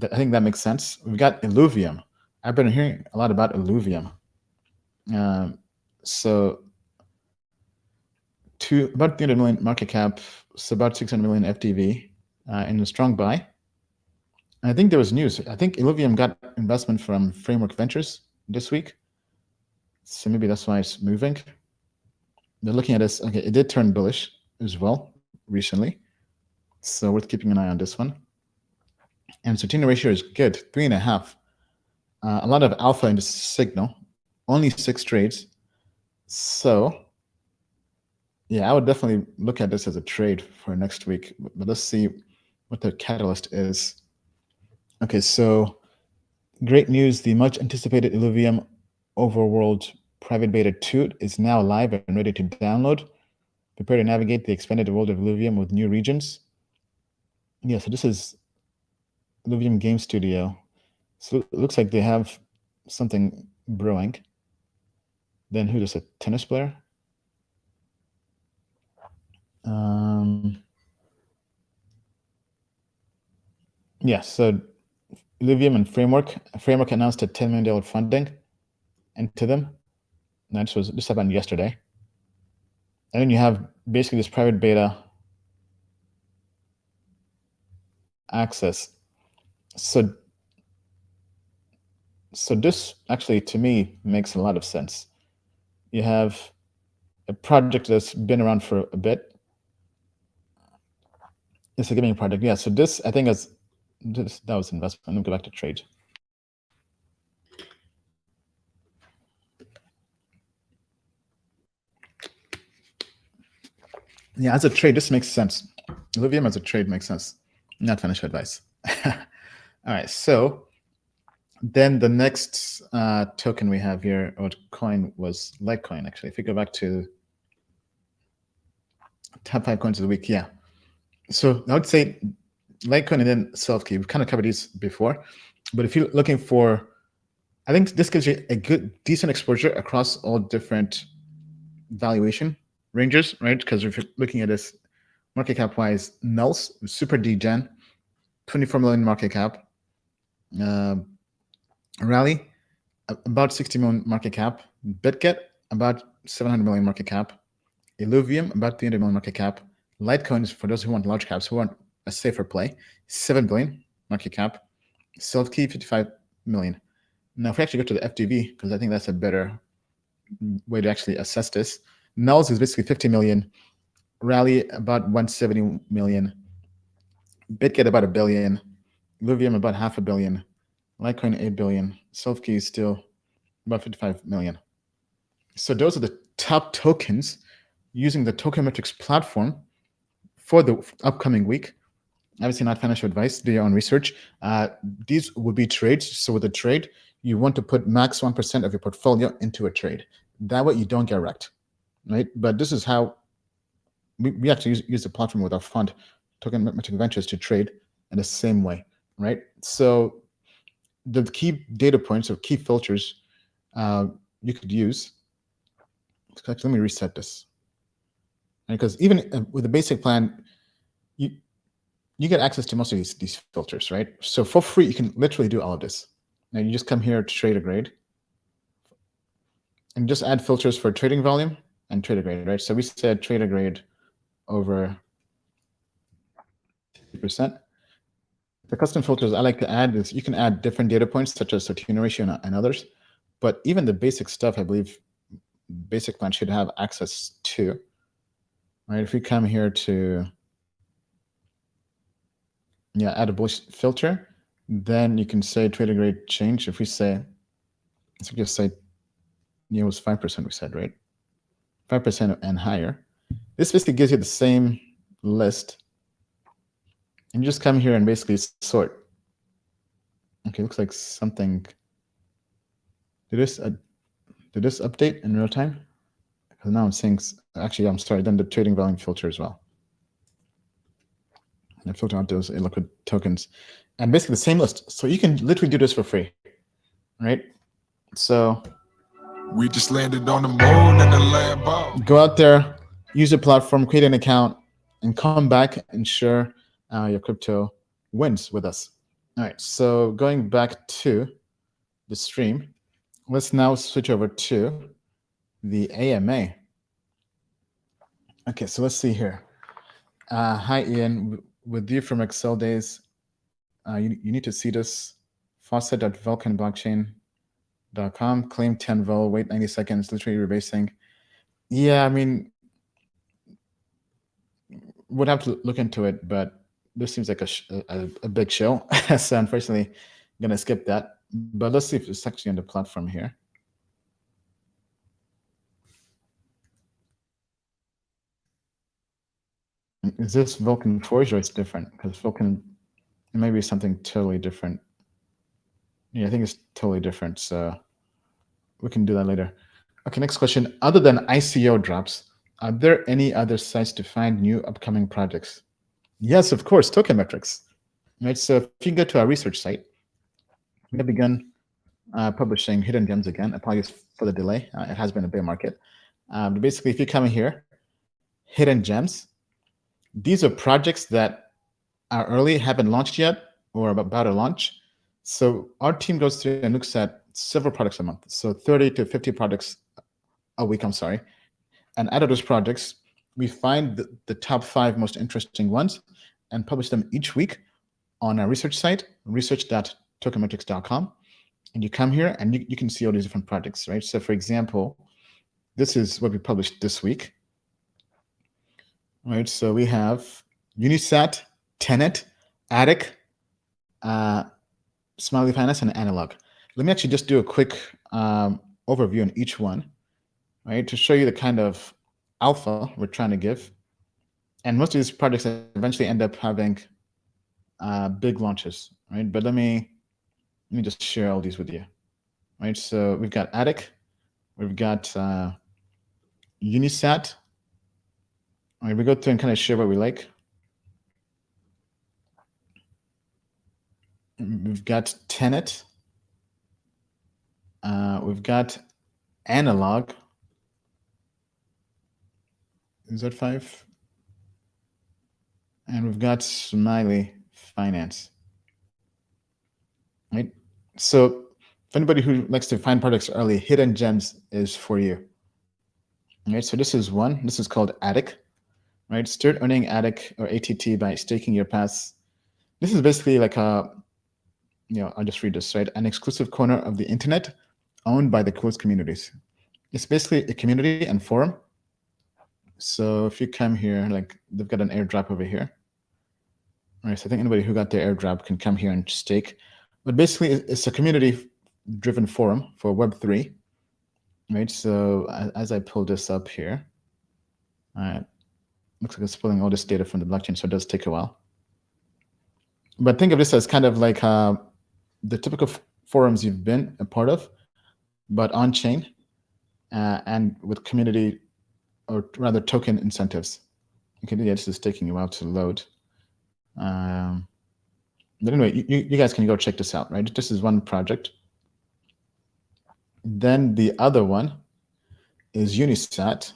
I think that makes sense. We've got Illuvium. I've been hearing a lot about Illuvium. So about 300 million market cap, so about 600 million FTV, in a strong buy. And I think there was news. I think Illuvium got investment from Framework Ventures this week. So maybe that's why it's moving. They're looking at this. Okay, it did turn bullish as well recently. So worth keeping an eye on this one. And Sortino ratio is good, 3.5. A lot of alpha in the signal, only 6 trades. So yeah, I would definitely look at this as a trade for next week. But let's see what the catalyst is. Okay, so great news. The much anticipated Illuvium Overworld Private Beta 2 is now live and ready to download. Prepare to navigate the expanded world of Illuvium with new regions. Yeah, so this is Illuvium Game Studio. So it looks like they have something brewing. Then who is a tennis player? Yeah, so Illuvium and Framework announced a $10 million funding into them. And this happened yesterday. And then you have basically this private beta access. So this actually, to me, makes a lot of sense. You have a project that's been around for a bit. It's a gaming project. Yeah, so this, I think, that was investment. Let me go back to trade. Yeah, as a trade, this makes sense. Illuvium as a trade makes sense, not financial advice. All right, so then the next token we have here, or coin, was Litecoin, actually. If we go back to top 5 coins of the week, yeah. So I would say Litecoin and then Self-Key. We've kind of covered these before, but if you're looking for, I think this gives you a decent exposure across all different valuation ranges, right? Because if you're looking at this market cap wise, Nels, super degen, 24 million market cap. Rally, about 60 million market cap. BitGet, about 700 million market cap. Illuvium, about 300 million market cap. Litecoins, for those who want large caps, who want a safer play, 7 billion market cap. Self-Key, 55 million. Now, if we actually go to the FTV, because I think that's a better way to actually assess this, Nels is basically 50 million. Rally, about 170 million. BitGet, about $1 billion. Illuvium, about $500 million. Litecoin, 8 billion. Self-Key is still about 55 million. So those are the top tokens using the Tokenmetrics platform for the upcoming week. Obviously not financial advice, do your own research. These would be trades. So with a trade, you want to put max 1% of your portfolio into a trade. That way you don't get wrecked, right? But this is how we actually use the platform with our fund, Tokenmetrics Ventures, to trade in the same way, right? So the key data points or key filters you could use. Let me reset this. Because even with the basic plan, you get access to most of these filters, right? So for free, you can literally do all of this. Now you just come here to trade a grade and just add filters for trading volume and trade a grade, right? So we said trade a grade over 50%. The custom filters I like to add is you can add different data points such as Sortino ratio and others, but even the basic stuff, I believe basic plan should have access to, right? If we come here to, add a bullish filter, then you can say trade a grade change. If we say, let's just say, it was 5%, we said, right? 5% and higher. This basically gives you the same list. And you just come here and basically sort. Okay, looks like something. Did this update in real time? Because now I'm seeing. Actually, I'm sorry. Then the trading volume filter as well. And I filter out those illiquid tokens, and basically the same list. So you can literally do this for free, right? So We just landed on the moon in the Lambo. go out there, use the platform, create an account, and come back and ensure your crypto wins with us. All right. So going back to the stream, let's now switch over to the AMA. Okay, so let's see here. Hi, Ian. With you from Excel days, you need to see this. Faucet.vulcanblockchain.com, claim 10 vol, wait 90 seconds, literally rebasing. Yeah, I mean, would have to look into it, but this seems like a big show. So unfortunately, I'm going to skip that. But let's see if it's actually on the platform here. Is this Vulcan Forge or it's different? Because Vulcan, it may be something totally different. Yeah, I think it's totally different. So we can do that later. Okay, next question. Other than ICO drops, are there any other sites to find new upcoming projects? Yes, of course, Token Metrics. Right. So if you go to our research site, we have begun publishing hidden gems again. Apologies for the delay. It has been a bear market. But basically, if you come in here, hidden gems, these are projects that are early, haven't launched yet, or about to launch. So our team goes through and looks at several products a month. So 30 to 50 products a week, I'm sorry. And out of those projects, we find the top 5 most interesting ones and publish them each week on our research site, research.tokenmetrics.com. And you come here and you can see all these different projects, right? So for example, this is what we published this week. Right, so we have Unisat, Tenet, Attic, Smiley Finance, and Analog. Let me actually just do a quick overview on each one, right, to show you the kind of alpha we're trying to give. And most of these projects eventually end up having big launches, right? But let me just share all these with you, right? So we've got Attic, we've got Unisat. All right, we go through and kind of share what we like. We've got Tenet. We've got Analog. Z5. And we've got Smiley Finance. Right? So if anybody who likes to find products early, hidden gems is for you. Right? So this is one. This is called Attic. Right? Start earning Attic or ATT by staking your paths. This is basically like a, I'll just read this, right? An exclusive corner of the internet owned by the closed communities. It's basically a community and forum. So if you come here, like they've got an airdrop over here. All right, so I think anybody who got their airdrop can come here and stake. But basically, it's a community-driven forum for Web3, right? So as I pull this up here, looks like it's pulling all this data from the blockchain, so it does take a while. But think of this as kind of like the typical forums you've been a part of, but on-chain and with community, or rather token incentives. Okay, yeah, this is taking a while to load. But anyway, you guys can go check this out, right? This is one project. Then the other one is Unisat.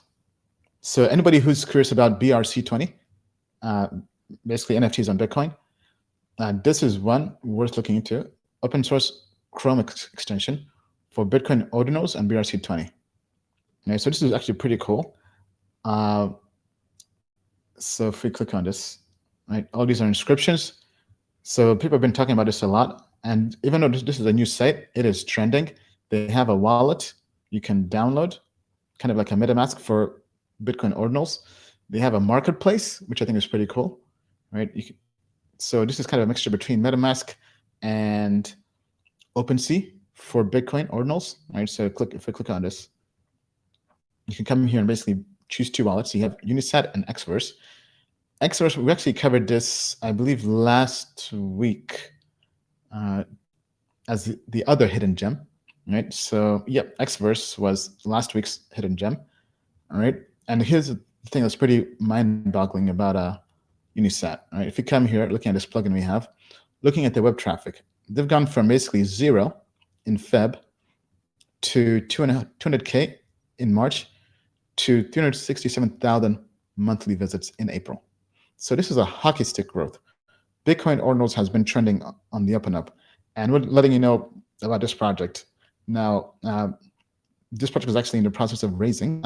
So anybody who's curious about BRC20, basically NFTs on Bitcoin, this is one worth looking into. Open source Chrome extension for Bitcoin ordinals and BRC20. Okay, so this is actually pretty cool. So if we click on this, right, all these are inscriptions. So people have been talking about this a lot. And even though this is a new site, it is trending. They have a wallet you can download, kind of like a MetaMask for Bitcoin ordinals. They have a marketplace, which I think is pretty cool, right? So this is kind of a mixture between MetaMask and OpenSea for Bitcoin ordinals, right? So if I click on this, you can come here and basically choose 2 wallets. You have Unisat and Xverse. Xverse, we actually covered this, I believe, last week. as the other hidden gem, right? So yep, Xverse was last week's hidden gem, all right? And here's the thing that's pretty mind-boggling about Unisat, right? If you come here, looking at this plugin we have, looking at the web traffic, they've gone from basically 0 in Feb to 200K in March to 367,000 monthly visits in April. So this is a hockey stick growth. Bitcoin Ordinals has been trending on the up and up, and we're letting you know about this project. Now, this project is actually in the process of raising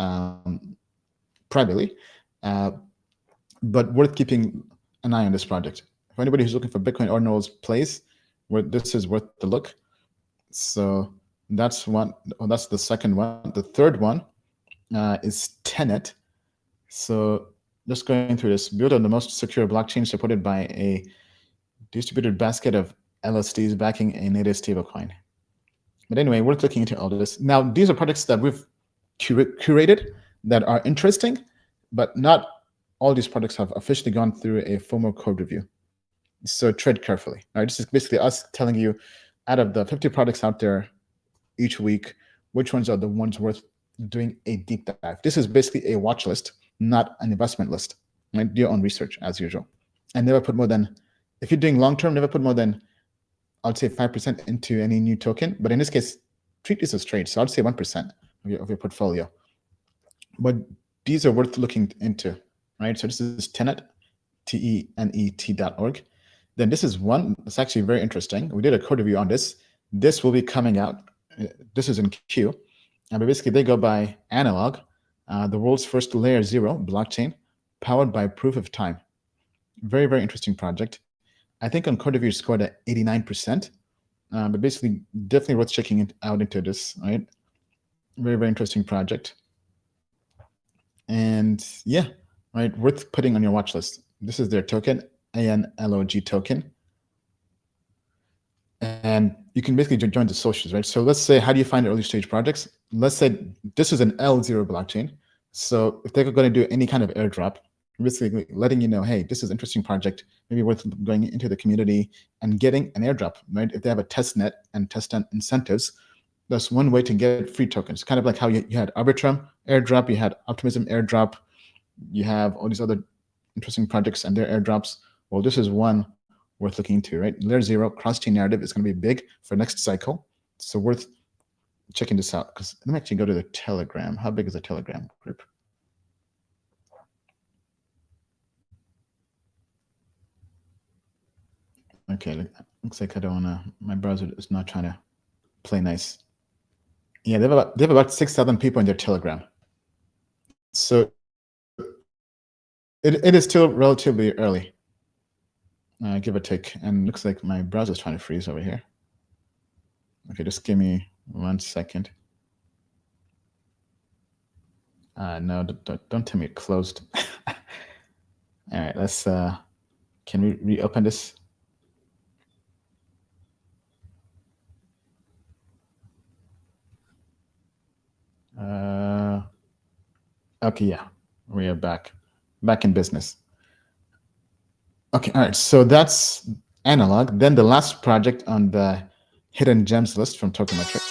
privately, but worth keeping an eye on this project. For anybody who's looking for Bitcoin Ordinals plays, where this is worth the look. So that's one. Oh, that's the second one. The third one is Tenet. So just going through this, built on the most secure blockchain supported by a distributed basket of LSDs backing a native stablecoin. But anyway, worth looking into all this. Now, these are projects that we've curated that are interesting, but not all these projects have officially gone through a formal code review. So tread carefully. All right, this is basically us telling you, out of the 50 products out there each week, which ones are the ones worth doing a deep dive. This is basically a watch list, not an investment list. Right? Do your own research as usual. And never put more than, if you're doing long-term, never put more than, I'd say 5% into any new token. But in this case, treat this as trade. So I'd say 1% of your portfolio. But these are worth looking into, right? So this is Tenet, TENET.org. Then this is one that's actually very interesting. We did a code review on this. This will be coming out. This is in queue. But basically, they go by Analog, the world's first layer 0 blockchain, powered by proof of time. Very, very interesting project. I think on code review it scored at 89%, but basically definitely worth checking it out into this, right? Very, very interesting project. And yeah, right, worth putting on your watch list. This is their token, ANLOG token. And you can basically join the socials, right? So let's say, how do you find early stage projects? Let's say this is an L0 blockchain. So if they're going to do any kind of airdrop, basically letting you know, hey, this is an interesting project, maybe worth going into the community and getting an airdrop, right? If they have a test net and test net incentives, that's one way to get free tokens. Kind of like how you had Arbitrum airdrop, you had Optimism airdrop, you have all these other interesting projects and their airdrops. Well, this is one worth looking into, right? Layer 0 cross-chain narrative is going to be big for next cycle. So worth checking this out. Because let me actually go to the Telegram. How big is the Telegram group? Okay, looks like I don't want to, my browser is not trying to play nice. Yeah, they have about 6,000 people in their Telegram. So it is still relatively early, give or take. And looks like my browser is trying to freeze over here. Okay, just give me 1 second. No, don't tell me it closed. All right, let's, can we reopen this? Okay, yeah, we are back in business. Okay, all right, so that's Analog. Then the last project on the hidden gems list from Tokenmetric.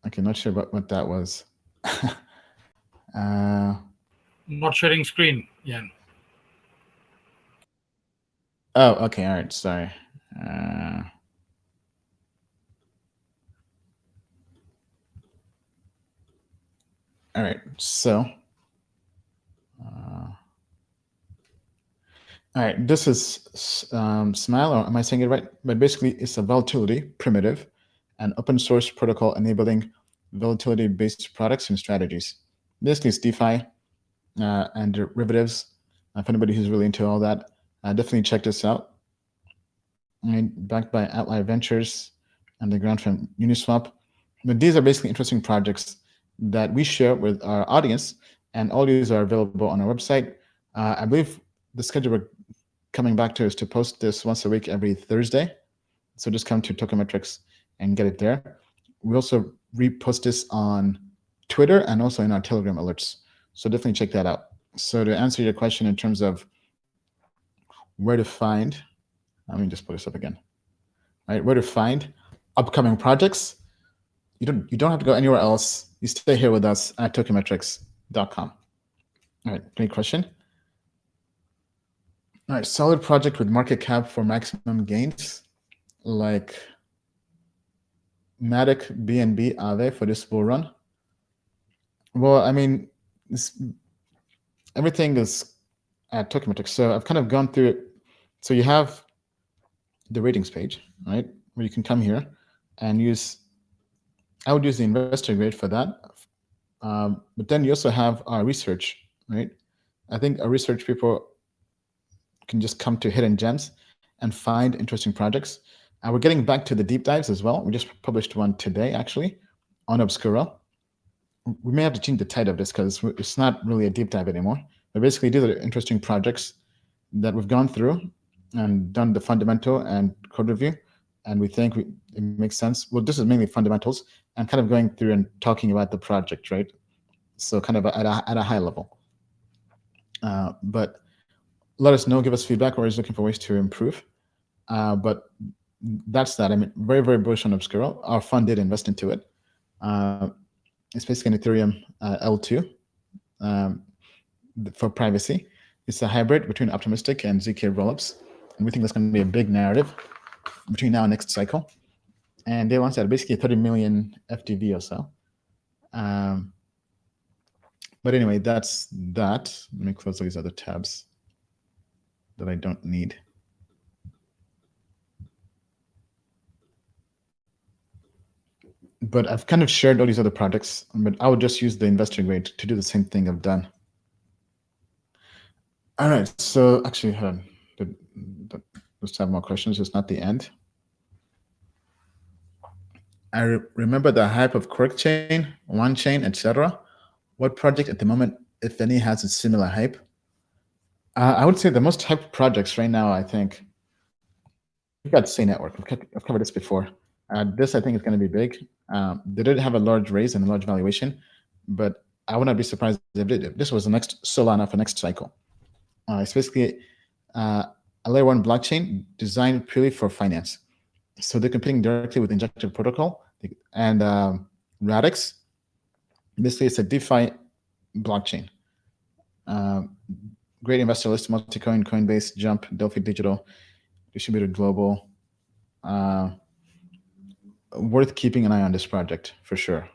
Okay, not sure what that was. Not sharing screen, yeah. Oh, okay, all right, sorry. All right, so all right, this is Smile, or am I saying it right? But basically, it's a volatility primitive, an open source protocol enabling volatility-based products and strategies. Basically, it's DeFi and derivatives. For anybody who's really into all that, definitely check this out. Backed by Outlier Ventures and the grant from Uniswap. But these are basically interesting projects that we share with our audience, and all these are available on our website. I believe the schedule we're coming back to is to post this once a week every Thursday. So just come to Tokenmetrics and get it there. We also repost this on Twitter and also in our Telegram alerts. So definitely check that out. So to answer your question in terms of where to find, let me just put this up again. right? Where to find upcoming projects. You don't have to go anywhere else. You stay here with us at tokenmetrics.com. All right, great question. All right, solid project with market cap for maximum gains, like Matic, BNB, Aave for this bull run. Well, I mean, everything is at Tokenmetrics. So I've kind of gone through it. So you have the ratings page, right? Where you can come here and I would use the investor grade for that. But then you also have our research, right? I think our research people can just come to hidden gems and find interesting projects. And we're getting back to the deep dives as well. We just published one today, actually, on Obscura. We may have to change the title of this because it's not really a deep dive anymore. But basically, these are interesting projects that we've gone through and done the fundamental and code review. And we think it makes sense. Well, this is mainly fundamentals and kind of going through and talking about the project, right? So kind of at a high level. But let us know, give us feedback. We're always looking for ways to improve. But that's that. I mean, very, very bullish on Obscura. Our fund did invest into it. It's basically an Ethereum L2 for privacy. It's a hybrid between optimistic and ZK rollups. And we think that's going to be a big narrative between now and next cycle. And they launched at basically 30 million FTV or so. But anyway, that's that. Let me close all these other tabs that I don't need. But I've kind of shared all these other projects, but I would just use the investor grade to do the same thing I've done. All right, so actually, hold on. Let's have more questions. It's not the end. I remember the hype of Quirk Chain, One Chain, etc. What project at the moment, if any, has a similar hype? I would say the most hyped projects right now, I think, we've got Say Network. I've covered this before. This, I think, is going to be big. They did have a large raise and a large valuation, but I would not be surprised if this was the next Solana for next cycle. It's basically a layer 1 blockchain designed purely for finance. So they're competing directly with Injective Protocol and Radix. Basically, it's a DeFi blockchain. Great investor list: Multicoin, Coinbase, Jump, Delphi Digital, Distributed Global. Worth keeping an eye on this project for sure.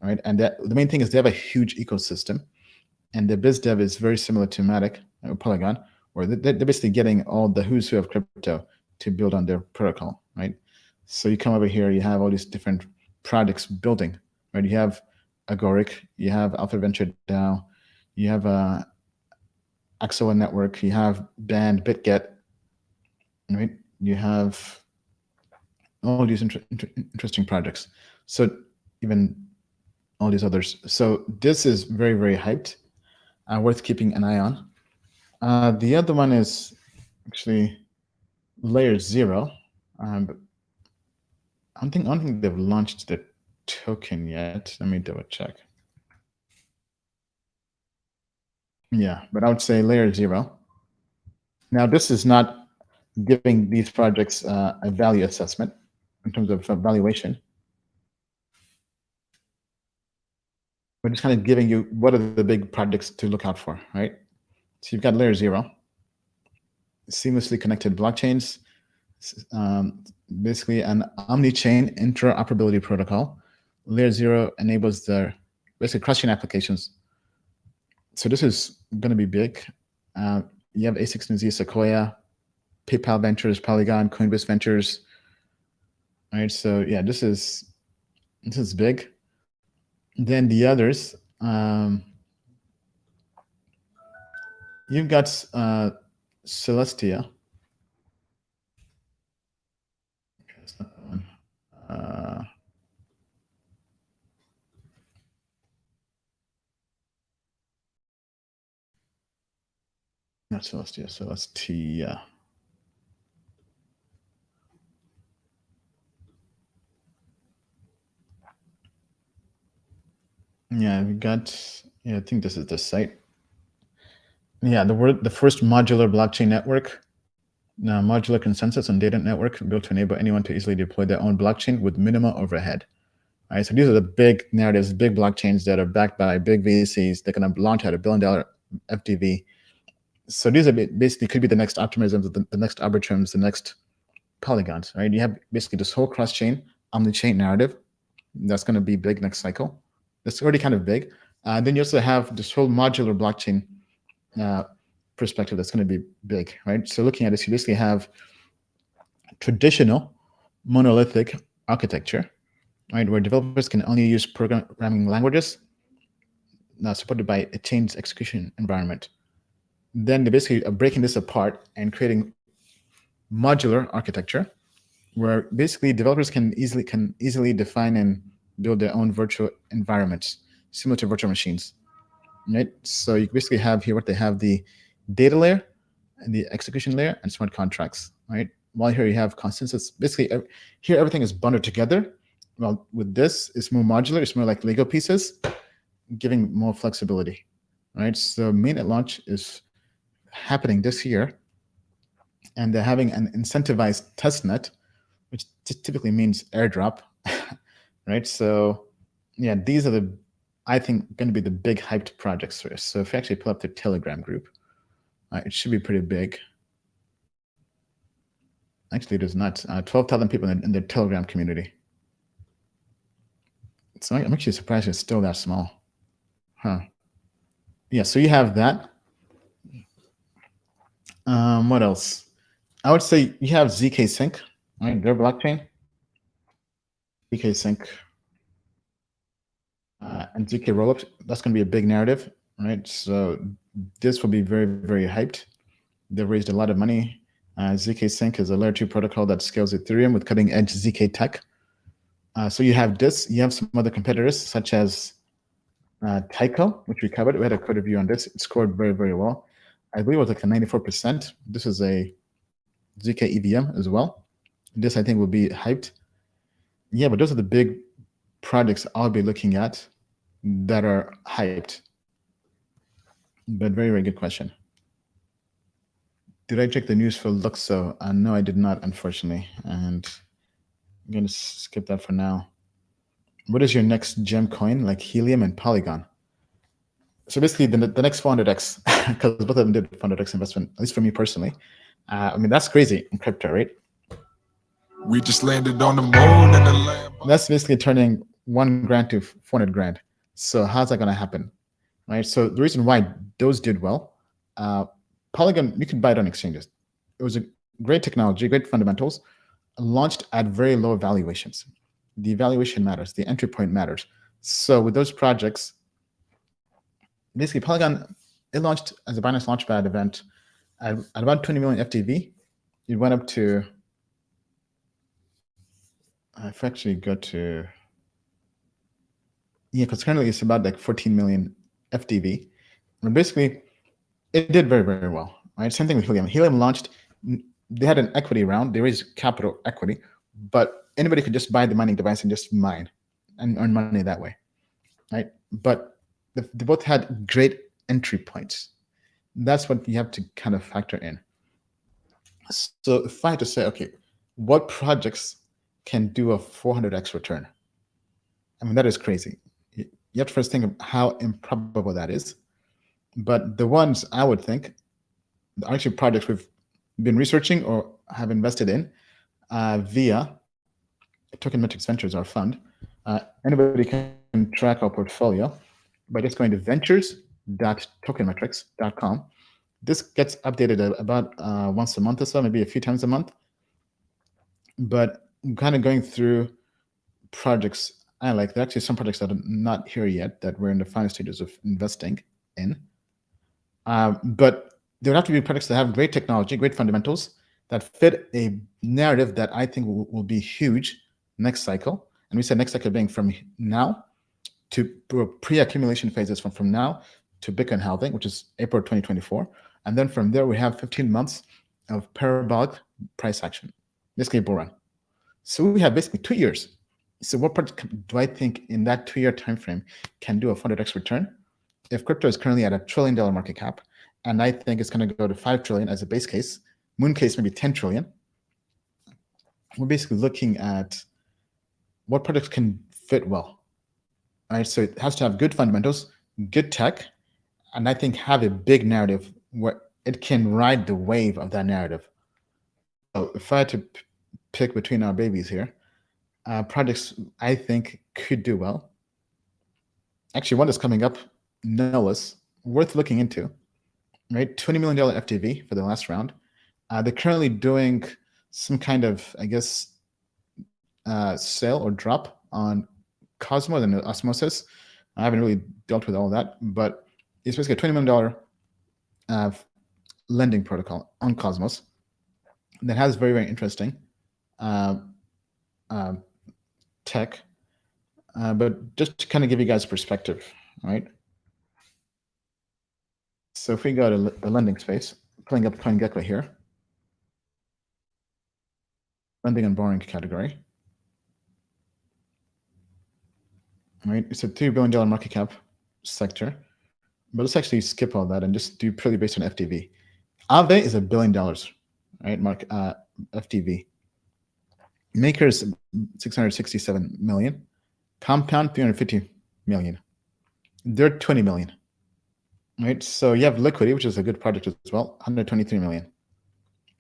All right, and the main thing is they have a huge ecosystem, and the biz dev is very similar to Matic or Polygon, where they're basically getting all the who's who of crypto to build on their protocol, right? So you come over here, you have all these different projects building, right? You have Agoric, you have Alpha Venture DAO, you have Axola Network, you have Band, BitGet, right? You have all these interesting projects. So even all these others. So this is very, very hyped, worth keeping an eye on. The other one is actually Layer 0. But I don't think they've launched the token yet. Let me double check. Yeah, but I would say Layer 0. Now, this is not giving these projects a value assessment in terms of valuation. We're just kind of giving you what are the big projects to look out for, right? So you've got Layer 0, seamlessly connected blockchains, basically an omni-chain interoperability protocol. Layer 0 enables the basically cross-chain applications. So this is going to be big. You have A16Z, Sequoia, PayPal Ventures, Polygon, Coinbase Ventures. All right, so yeah, this is big. Then the others, you've got Celestia. Okay, that's not that one. Not Celestia, Celestia. Yeah, we got. Yeah, I think this is the site. Yeah, the first modular blockchain network Now, modular consensus and data network built to enable anyone to easily deploy their own blockchain with minimal overhead. All right, so these are the big narratives, big blockchains that are backed by big VCs. They're going to launch at $1 billion FDV. So these are basically could be the next optimisms, the next arbitrums, the next polygons, right? You have basically this whole cross-chain, omni-chain narrative that's going to be big next cycle. That's already kind of big. Then you also have this whole modular blockchain perspective that's going to be big, right? So looking at this, you basically have traditional monolithic architecture, right, where developers can only use programming languages supported by a chain's execution environment. Then they basically are breaking this apart and creating modular architecture, where basically developers can easily define and build their own virtual environments, similar to virtual machines, right? So you basically have here what they have: the data layer and the execution layer and smart contracts, right? While here you have consensus. Basically, here everything is bundled together. Well, with this, it's more modular. It's more like Lego pieces, giving more flexibility, right? So mainnet launch is happening this year, and they're having an incentivized testnet, which typically means airdrop, right? So yeah, these are I think, going to be the big hyped projects for us. So if you actually pull up the Telegram group, it should be pretty big. Actually, it is not. 12,000 people in the Telegram community. So I'm actually surprised it's still that small. Huh. Yeah, so you have that. What else? I would say you have ZK Sync, right? Their blockchain. ZK Sync and ZK Rollups. That's going to be a big narrative, right? So this will be very, very hyped. They've raised a lot of money. ZK Sync is a layer 2 protocol that scales Ethereum with cutting edge ZK tech. So you have this. You have some other competitors such as Tyco, which we covered. We had a code review on this. It scored very, very well. I believe it was like a 94%. This is a ZK EVM as well. This, I think, will be hyped. Yeah, but those are the big projects I'll be looking at that are hyped. But very, very good question. Did I check the news for Luxo? No, I did not, unfortunately. And I'm going to skip that for now. What is your next gem coin, like Helium and Polygon? So basically, the next 400x, because both of them did 400x investment, at least for me personally. I mean, that's crazy in crypto, right? We just landed on the moon in the land. That's basically turning $1,000 to 400 grand. So how's that going to happen, right? So the reason why those did well, Polygon, you could buy it on exchanges. It was a great technology, great fundamentals, launched at very low valuations. The valuation matters. The entry point matters. So with those projects, basically Polygon, it launched as a Binance Launchpad event at about 20 million FTV. It went up to, I've actually got to, yeah, because currently it's about like 14 million FTV. And basically, it did very, very well, right? Same thing with Helium. Helium launched, they had an equity round. They raised capital equity, but anybody could just buy the mining device and just mine and earn money that way, right? But they both had great entry points. That's what you have to kind of factor in. So if I had to say, okay, what projects can do a 400x return? I mean, that is crazy. You have to first think of how improbable that is. But the ones I would think, are actually projects we've been researching or have invested in via Token Metrics Ventures, our fund. Anybody can track our portfolio by just going to ventures.tokenmetrics.com. This gets updated about once a month or so, maybe a few times a month. But I'm kind of going through projects I like. There are actually some projects that are not here yet that we're in the final stages of investing in. But there would have to be projects that have great technology, great fundamentals, that fit a narrative that I think will be huge next cycle. And we said next cycle being from now to pre-accumulation phases from now to Bitcoin halving, which is April 2024. And then from there, we have 15 months of parabolic price action, basically bull run. So we have basically 2 years. So what project do I think in that 2-year time frame can do a 400x return? If crypto is currently at $1 trillion market cap, and I think it's going to go to 5 trillion as a base case, Mooncase maybe 10 trillion. We're basically looking at what products can fit well. Right? So it has to have good fundamentals, good tech, and I think have a big narrative where it can ride the wave of that narrative. So if I had to pick between our babies here, projects I think could do well. Actually, one that's coming up, Nellis, worth looking into, right? $20 million FTV for the last round. They're currently doing some kind of, I guess, sale or drop on Cosmos and Osmosis. I haven't really dealt with all that, but it's basically a $20 million lending protocol on Cosmos that has very, very interesting tech. But just to kind of give you guys perspective, right? So if we go to the lending space, pulling up CoinGecko here, lending and borrowing category, right? It's a $2 billion market cap sector, but let's actually skip all that and just do purely based on FTV. Aave is $1 billion, right? FTV. Makers 667 million. Compound 350 million. They're 20 million, right? So you have Liquidity, which is a good project as well, 123 million.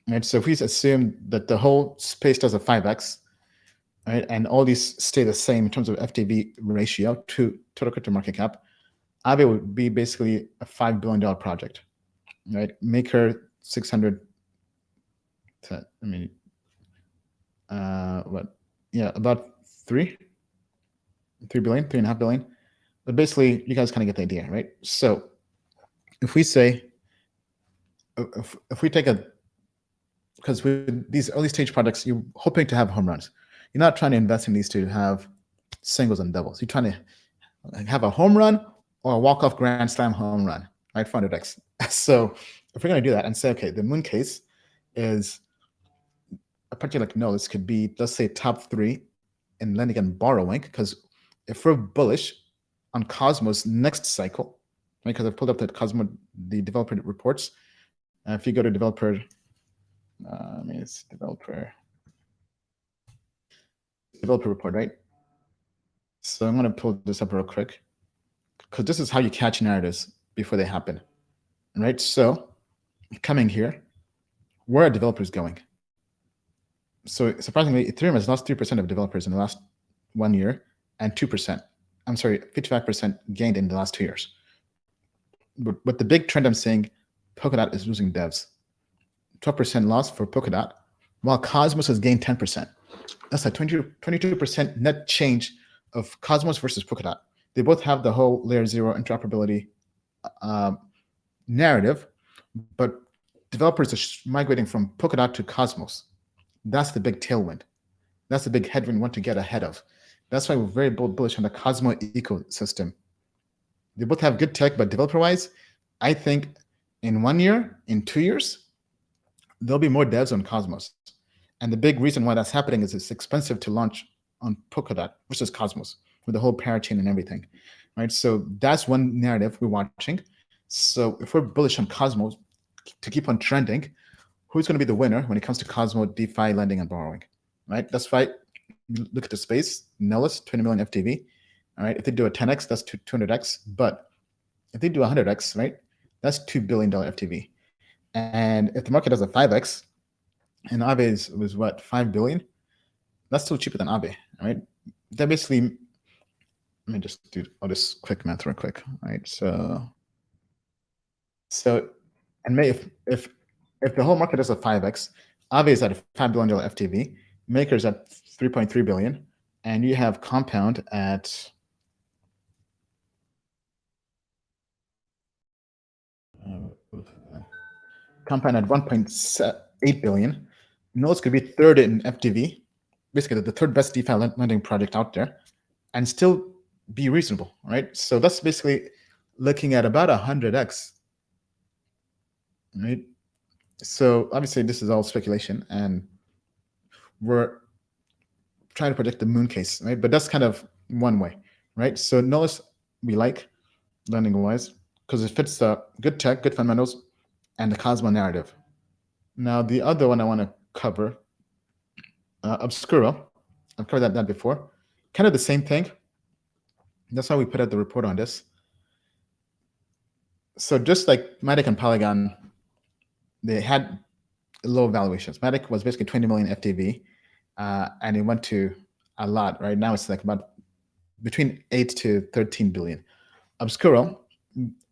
Right. So if we assume that the whole space does a 5x, right, and all these stay the same in terms of FTV ratio to total crypto market cap, Aave would be basically a $5 billion project, right? Maker 600. I mean, what? Yeah, about 3 billion, 3.5 billion. But basically, you guys kind of get the idea, right? So if we say, if we take because with these early stage products, you're hoping to have home runs. You're not trying to invest in these to have singles and doubles. You're trying to have a home run or a walk-off grand slam home run, right? 400x. So if we're going to do that and say, okay, the Mooncase is a particular like Nellis could be, let's say, top 3 in lending and borrowing, because if we're bullish on Cosmos next cycle, right? Because I've pulled up the developer reports. If you go to developer, it's developer report, right? So I'm going to pull this up real quick, because this is how you catch narratives before they happen, right? So coming here, where are developers going? So surprisingly, Ethereum has lost 3% of developers in the last 1 year, and 2%. I'm sorry, 55% gained in the last 2 years. But the big trend I'm seeing, Polkadot is losing devs. 12% loss for Polkadot, while Cosmos has gained 10%. That's a 22% net change of Cosmos versus Polkadot. They both have the whole layer 0 interoperability narrative, but developers are migrating from Polkadot to Cosmos. That's the big tailwind. That's the big headwind we want to get ahead of. That's why we're very bullish on the Cosmos ecosystem. They both have good tech, but developer-wise, I think in 1 year, in 2 years, there'll be more devs on Cosmos. And the big reason why that's happening is it's expensive to launch on Polkadot versus Cosmos with the whole parachain and everything, right? So that's one narrative we're watching. So if we're bullish on Cosmos to keep on trending, who's going to be the winner when it comes to Cosmos, DeFi, lending, and borrowing, right? That's why look at the space. Nellis, 20 million FTV, all right? If they do a 10x, that's 200x. But if they do 100x, right, that's $2 billion FTV. And if the market does a 5x, and Aave was what, 5 billion? That's still cheaper than Aave, right? That basically, let me just do all this quick math real quick, right? So, and if the whole market does a 5x, Aave is at a $5 billion FTV, Maker's at 3.3 billion, and you have Compound at Compound at 1.8 billion. Nodes could be third in FTV, basically the third best DeFi lending project out there, and still be reasonable, right? So that's basically looking at about 100x, right? So obviously this is all speculation, and we're trying to predict the Mooncase, right? But that's kind of one way, right? So Nullis we like lending wise because it fits the good tech, good fundamentals, and the Cosmo narrative. Now, the other one I want to cover, Obscuro. I've covered that before. Kind of the same thing. That's why we put out the report on this. So just like Matic and Polygon, they had low valuations. Matic was basically 20 million FTV, and it went to a lot. Right now, it's like about between 8 to 13 billion. Obscuro,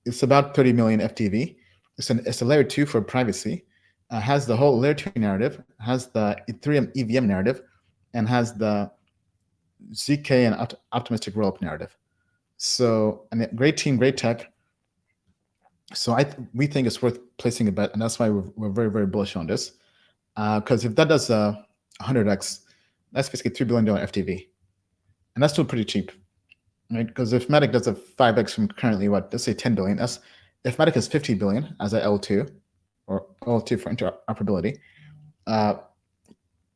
it's about 30 million FTV. It's a layer 2 for privacy. Has the whole layer 2 narrative, has the Ethereum EVM narrative, and has the ZK and optimistic rollup narrative. So, and great team, great tech. So we think it's worth placing a bet, and that's why we're very, very bullish on this. Because if that does 100x, that's basically $3 billion FTV, and that's still pretty cheap, right? Because if Matic does a 5x from currently let's say 10 billion, if Matic is 50 billion as a L2 or L2 for interoperability,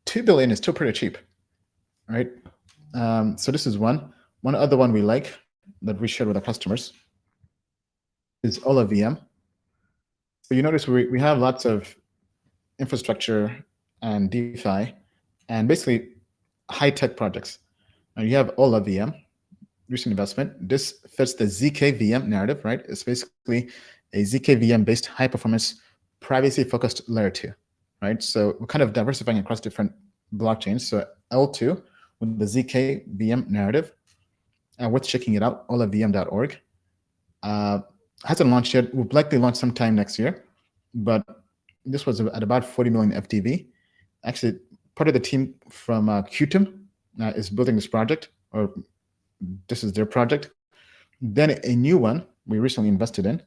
2 billion is still pretty cheap, right? So this is one other one we like that we shared with our customers is Ola VM. So you notice we have lots of infrastructure and DeFi and basically high-tech projects. Now you have Ola VM, recent investment. This fits the ZK VM narrative, right? It's basically a ZK VM based high-performance, privacy-focused layer 2, right? So we're kind of diversifying across different blockchains. So L2 with the ZK VM narrative, worth checking it out, olavm.org. Hasn't launched yet. Will likely launch sometime next year, but this was at about 40 million FTV. Actually, part of the team from Qtum is building this project, or this is their project. Then a new one we recently invested in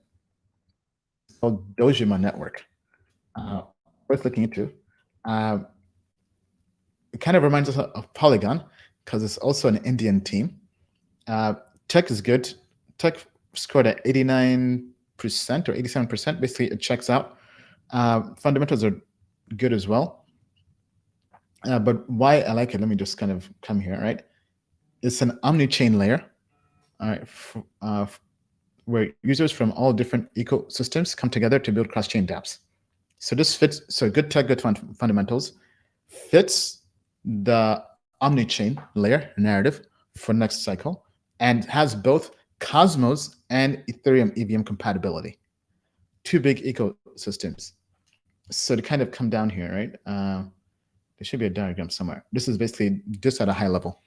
called Dojima Network. Worth looking into. It kind of reminds us of Polygon because it's also an Indian team. Tech is good. Tech scored at 89% or 87%. Basically, it checks out. Fundamentals are good as well. But why I like it, let me just kind of come here, right? It's an omni-chain layer, all right, where users from all different ecosystems come together to build cross-chain dApps. So this fits, so good tech, good fundamentals, fits the omni-chain layer narrative for next cycle, and has both Cosmos and Ethereum EVM compatibility. Two big ecosystems. So to kind of come down here, right? There should be a diagram somewhere. This is basically just at a high level.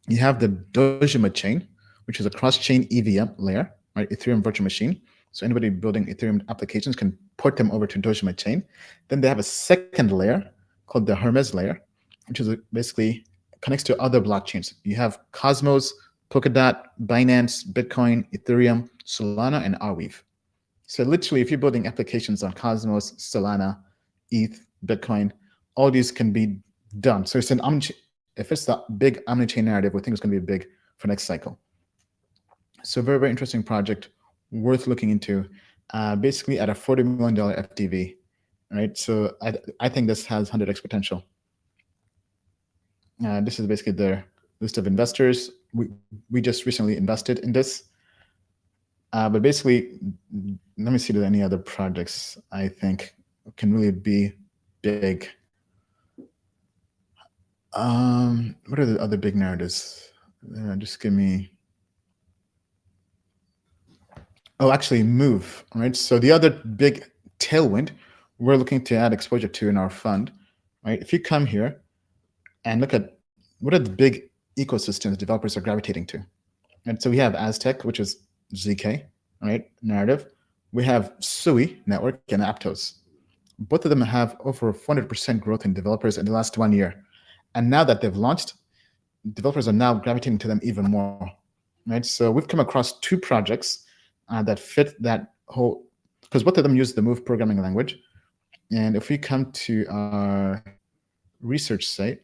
You have the Dojima chain, which is a cross-chain EVM layer, right? Ethereum virtual machine. So anybody building Ethereum applications can port them over to Dojima chain. Then they have a second layer called the Hermes layer, which is basically connects to other blockchains. You have Cosmos, Polkadot, Binance, Bitcoin, Ethereum, Solana, and Arweave. So literally, if you're building applications on Cosmos, Solana, ETH, Bitcoin, all these can be done. So it's an if it's the big omni-chain narrative, we think it's going to be big for next cycle. So very, very interesting project, worth looking into. Basically at a $40 million FTV, right? So I think this has 100x potential. This is basically their list of investors. We just recently invested in this. But basically, let me see if there are any other projects I think can really be big. What are the other big narratives? Just give me. Oh, actually, Move, right? So the other big tailwind we're looking to add exposure to in our fund, right? If you come here and look at what are the big ecosystems developers are gravitating to. And so we have Aztec, which is ZK, right? Narrative. We have Sui network and Aptos. Both of them have over 400% growth in developers in the last 1 year. And now that they've launched, developers are now gravitating to them even more, right? So we've come across two projects that fit that whole, because both of them use the Move programming language. And if we come to our research site,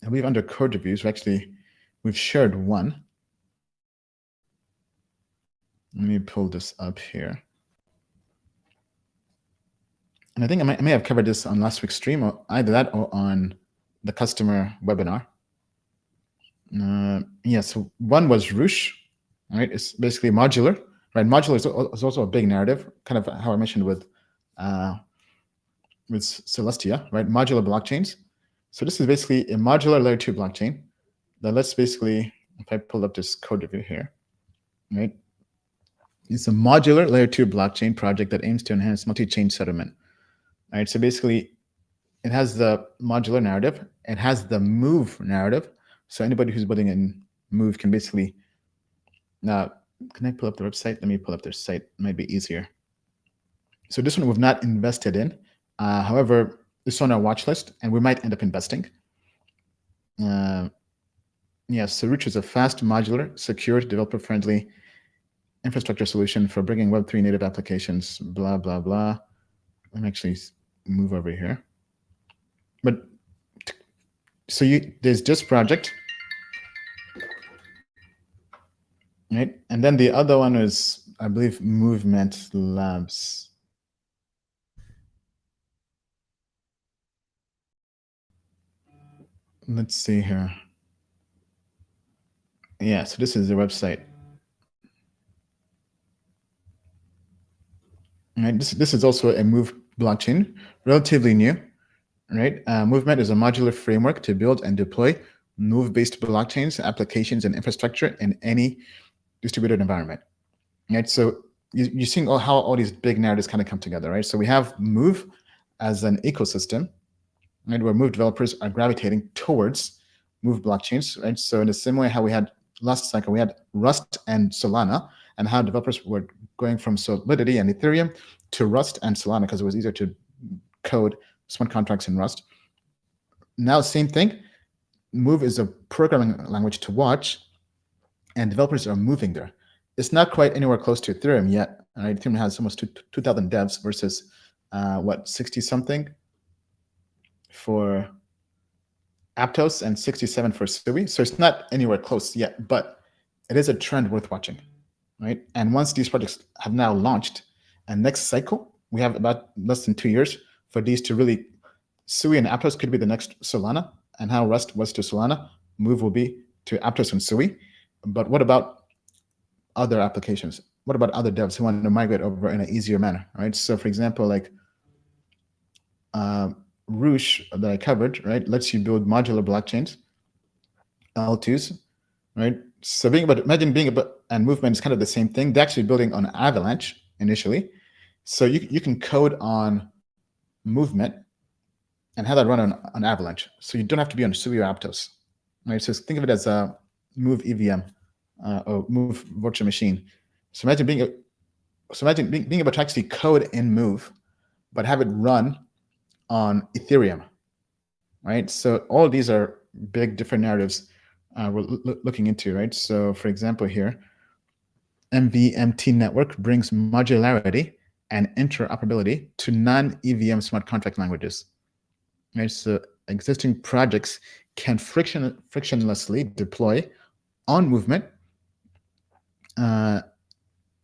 and we've under code reviews, we've shared one. Let me pull this up here. And I think I may have covered this on last week's stream, or either that or on the customer webinar. Yeah, so one was Roosh, right? It's basically modular, right? Modular is also a big narrative, kind of how I mentioned with with Celestia, right? Modular blockchains. So this is basically a modular layer 2 blockchain that lets basically, if I pull up this code review here, right? It's a modular layer 2 blockchain project that aims to enhance multi-chain settlement. All right, so basically it has the modular narrative, it has the move narrative. So anybody who's building in move can basically, can I pull up the website? Let me pull up their site, it might be easier. So this one we've not invested in. However, it's on our watch list and we might end up investing. Yeah, so Root is a fast, modular, secure, developer-friendly infrastructure solution for bringing Web3 native applications, blah, blah, blah. Let me actually move over here. But so there's this project, right? And then the other one is, I believe, Movement Labs. Let's see here. Yeah, so this is the website. Right, this is also a Move blockchain, relatively new, right? Movement is a modular framework to build and deploy Move-based blockchains, applications, and infrastructure in any distributed environment, right? So you're seeing how all these big narratives kind of come together, right? So we have Move as an ecosystem, right, where Move developers are gravitating towards Move blockchains, right? So in the same way how we had last cycle, we had Rust and Solana, and how developers were going from Solidity and Ethereum to Rust and Solana because it was easier to code smart contracts in Rust. Now, same thing. Move is a programming language to watch, and developers are moving there. It's not quite anywhere close to Ethereum yet. Right? Ethereum has almost 2,000 devs versus 60 something for Aptos and 67 for Sui. So it's not anywhere close yet, but it is a trend worth watching, right? And once these projects have now launched, and next cycle, we have about less than 2 years for these to really, Sui and Aptos could be the next Solana, and how Rust was to Solana, Move will be to Aptos and Sui. But what about other applications? What about other devs who want to migrate over in an easier manner, right? So for example, like Roosh that I covered, right, lets you build modular blockchains, L2s, right? So imagine being and Movement is kind of the same thing. They're actually building on Avalanche initially. So you can code on Movement and have that run on Avalanche. So you don't have to be on Sui or Aptos, right? So think of it as a Move EVM or Move virtual machine. So imagine being able to actually code in Move, but have it run on Ethereum, right? So all these are big different narratives we're looking into, right? So for example here, MVMT network brings modularity and interoperability to non-EVM smart contract languages, right? So existing projects can frictionlessly deploy on Movement. Yeah,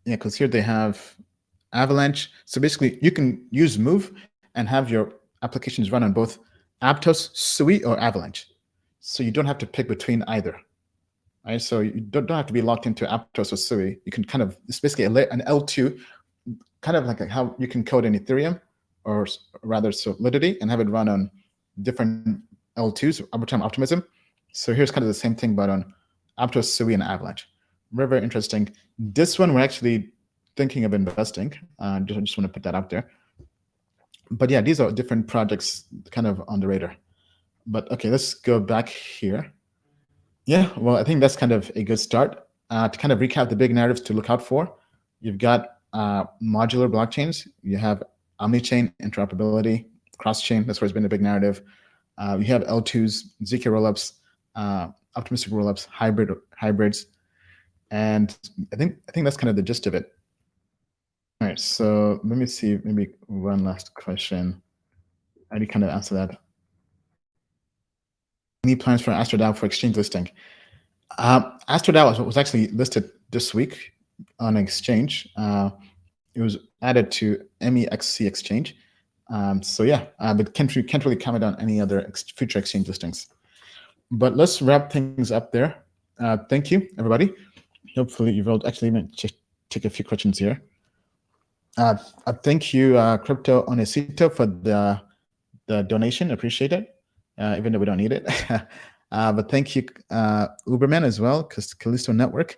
because here they have Avalanche. So basically you can use Move and have your applications run on both Aptos, Sui, or Avalanche. So you don't have to pick between either, right? So you don't have to be locked into Aptos or Sui. You can kind of, it's basically an L2, kind of like how you can code in Ethereum, or rather Solidity, and have it run on different L2s, Arbitrum Optimism. So here's kind of the same thing, but on Aptos, Sui, and Avalanche. Very, very interesting. This one we're actually thinking of investing. I just want to put that out there. But yeah, these are different projects kind of on the radar. But okay, let's go back here. Yeah, well, I think that's kind of a good start. To kind of recap the big narratives to look out for, you've got modular blockchains. You have omni-chain interoperability, cross-chain. That's where it's been a big narrative. You have L2s, ZK rollups, optimistic rollups, hybrids, and I think that's kind of the gist of it. All right, so let me see, maybe one last question. I already kind of answered that. Any plans for AstroDAO for exchange listing? AstroDAO was actually listed this week on exchange. It was added to MEXC exchange. So yeah, but can't really comment on any other future exchange listings. But let's wrap things up there. Thank you, everybody. Hopefully you've all actually take a few questions here. Thank you, Crypto Onesito, for the the donation. Appreciate it, even though we don't need it. But thank you, Uberman as well, because Callisto Network.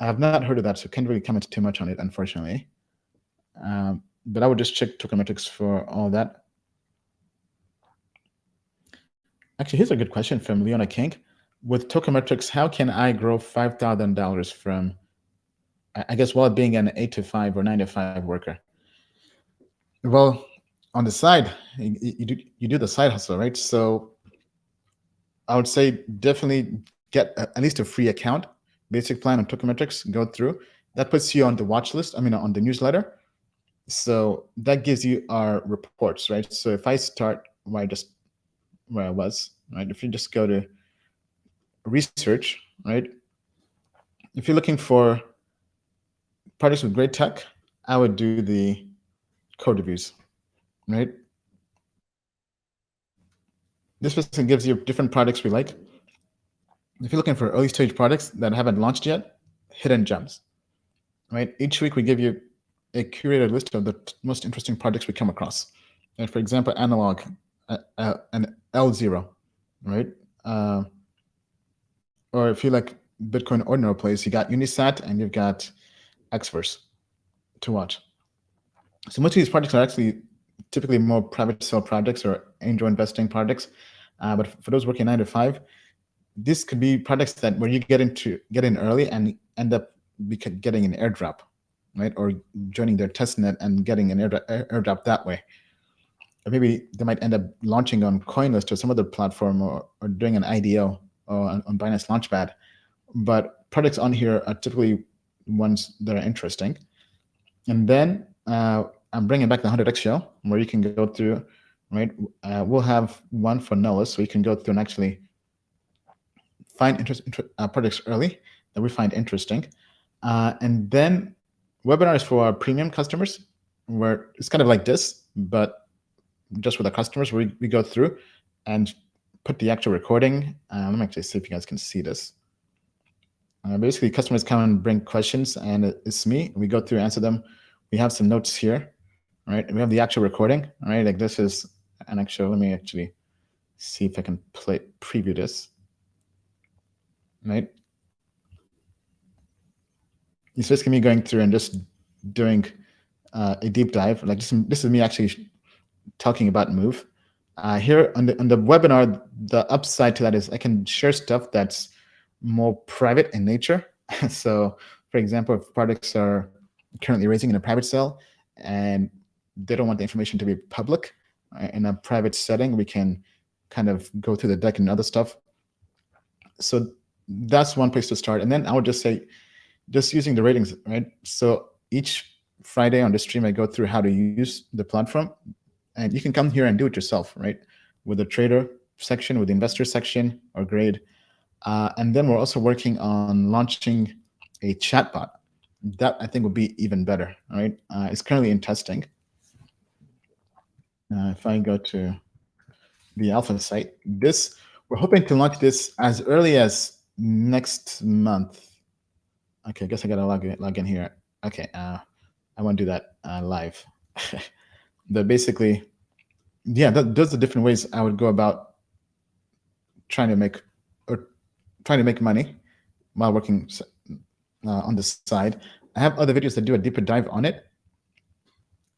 I have not heard of that, so can't really comment too much on it, unfortunately. But I would just check tokenomics for all that. Actually, here's a good question from Leona King. With tokenomics, how can I grow $5,000 from, I guess, while being an 8 to 5 or 9 to 5 worker? Well, on the side, you do the side hustle, right? So I would say definitely get at least a free account, basic plan on tokenomics, go through. That puts you on the watch list, on the newsletter. So that gives you our reports, right? So if I start where I was, right? If you just go to research, right? If you're looking for products with great tech, I would do the code reviews, right? This basically gives you different products we like. If you're looking for early stage products that haven't launched yet, hidden gems, right? Each week we give you a curated list of the most interesting projects we come across. And for example, analog, an L0, right? Or if you like Bitcoin ordinal plays, you got Unisat and you've got Xverse to watch. So most of these projects are actually typically more private sale projects or angel investing projects. But for those working 9 to 5, this could be projects that where you get in early and end up getting an airdrop, right? Or joining their testnet and getting an airdrop that way. Or maybe they might end up launching on CoinList or some other platform or doing an IDO or on Binance Launchpad. But projects on here are typically ones that are interesting. And then I'm bringing back the 100x show where you can go through, right? We'll have one for Nullis, so you can go through and actually find projects early that we find interesting. And then webinars for our premium customers, where it's kind of like this, but just with our customers, where we go through and put the actual recording. Let me actually see if you guys can see this. Basically, customers come and bring questions, and it's me. We go through, answer them. We have some notes here, right? We have the actual recording, right? Like this is an actual. Let me actually see if I can preview this, right? It's basically me going through and just doing a deep dive. Like this is me actually talking about Move. Here on the webinar, the upside to that is I can share stuff that's more private in nature. So, for example, if products are currently raising in a private sale and they don't want the information to be public, in a private setting, we can kind of go through the deck and other stuff. So that's one place to start. And then I would just say, just using the ratings, right? So each Friday on the stream, I go through how to use the platform, and you can come here and do it yourself, right? With the trader section, with the investor section, or grade. And then we're also working on launching a chatbot. That I think would be even better, right? It's currently in testing. If I go to the alpha site, we're hoping to launch this as early as next month. Okay, I guess I gotta log in here. Okay, I want to do that live. But basically, yeah, those are different ways I would go about trying to make money while working on the side. I have other videos that do a deeper dive on it.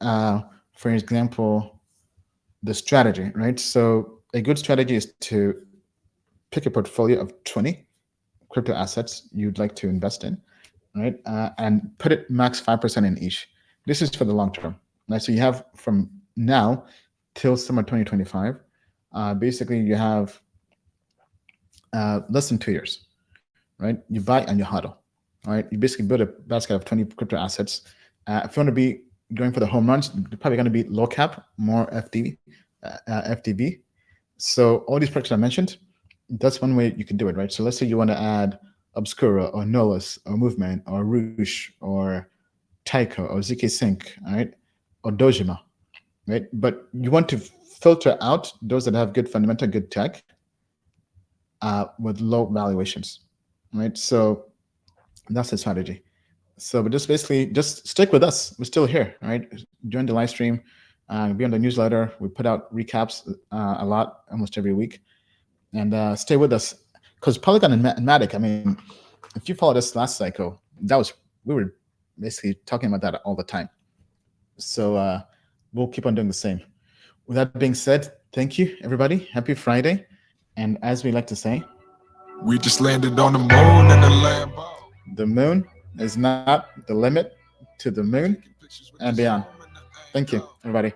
For example, the strategy, right? So a good strategy is to pick a portfolio of 20 crypto assets you'd like to invest in, right? And put it max 5% in each. This is for the long term, right? So you have from now till summer 2025, basically you have less than 2 years, right? You buy and you hodl, right? You basically build a basket of 20 crypto assets. If you want to be going for the home runs, you're probably going to be Lowcap, more FDB. So all these products I mentioned, that's one way you can do it, right? So let's say you want to add Obscura or Nolus or Movement or Roosh or Taiko or ZK Sync, right? Or Dojima, right? But you want to filter out those that have good fundamental, good tech with low valuations, right? So that's the strategy. So but just basically just stick with us. We're still here, right? Join the live stream. Be on the newsletter. We put out recaps a lot, almost every week. And stay with us, because Polygon and Matic, I mean, if you followed us last cycle, we were basically talking about that all the time. So we'll keep on doing the same. With that being said, thank you, everybody. Happy Friday. And as we like to say, We just landed on the moon in the Lambo. the moon is not the limit to the moon and beyond. Thank you, everybody.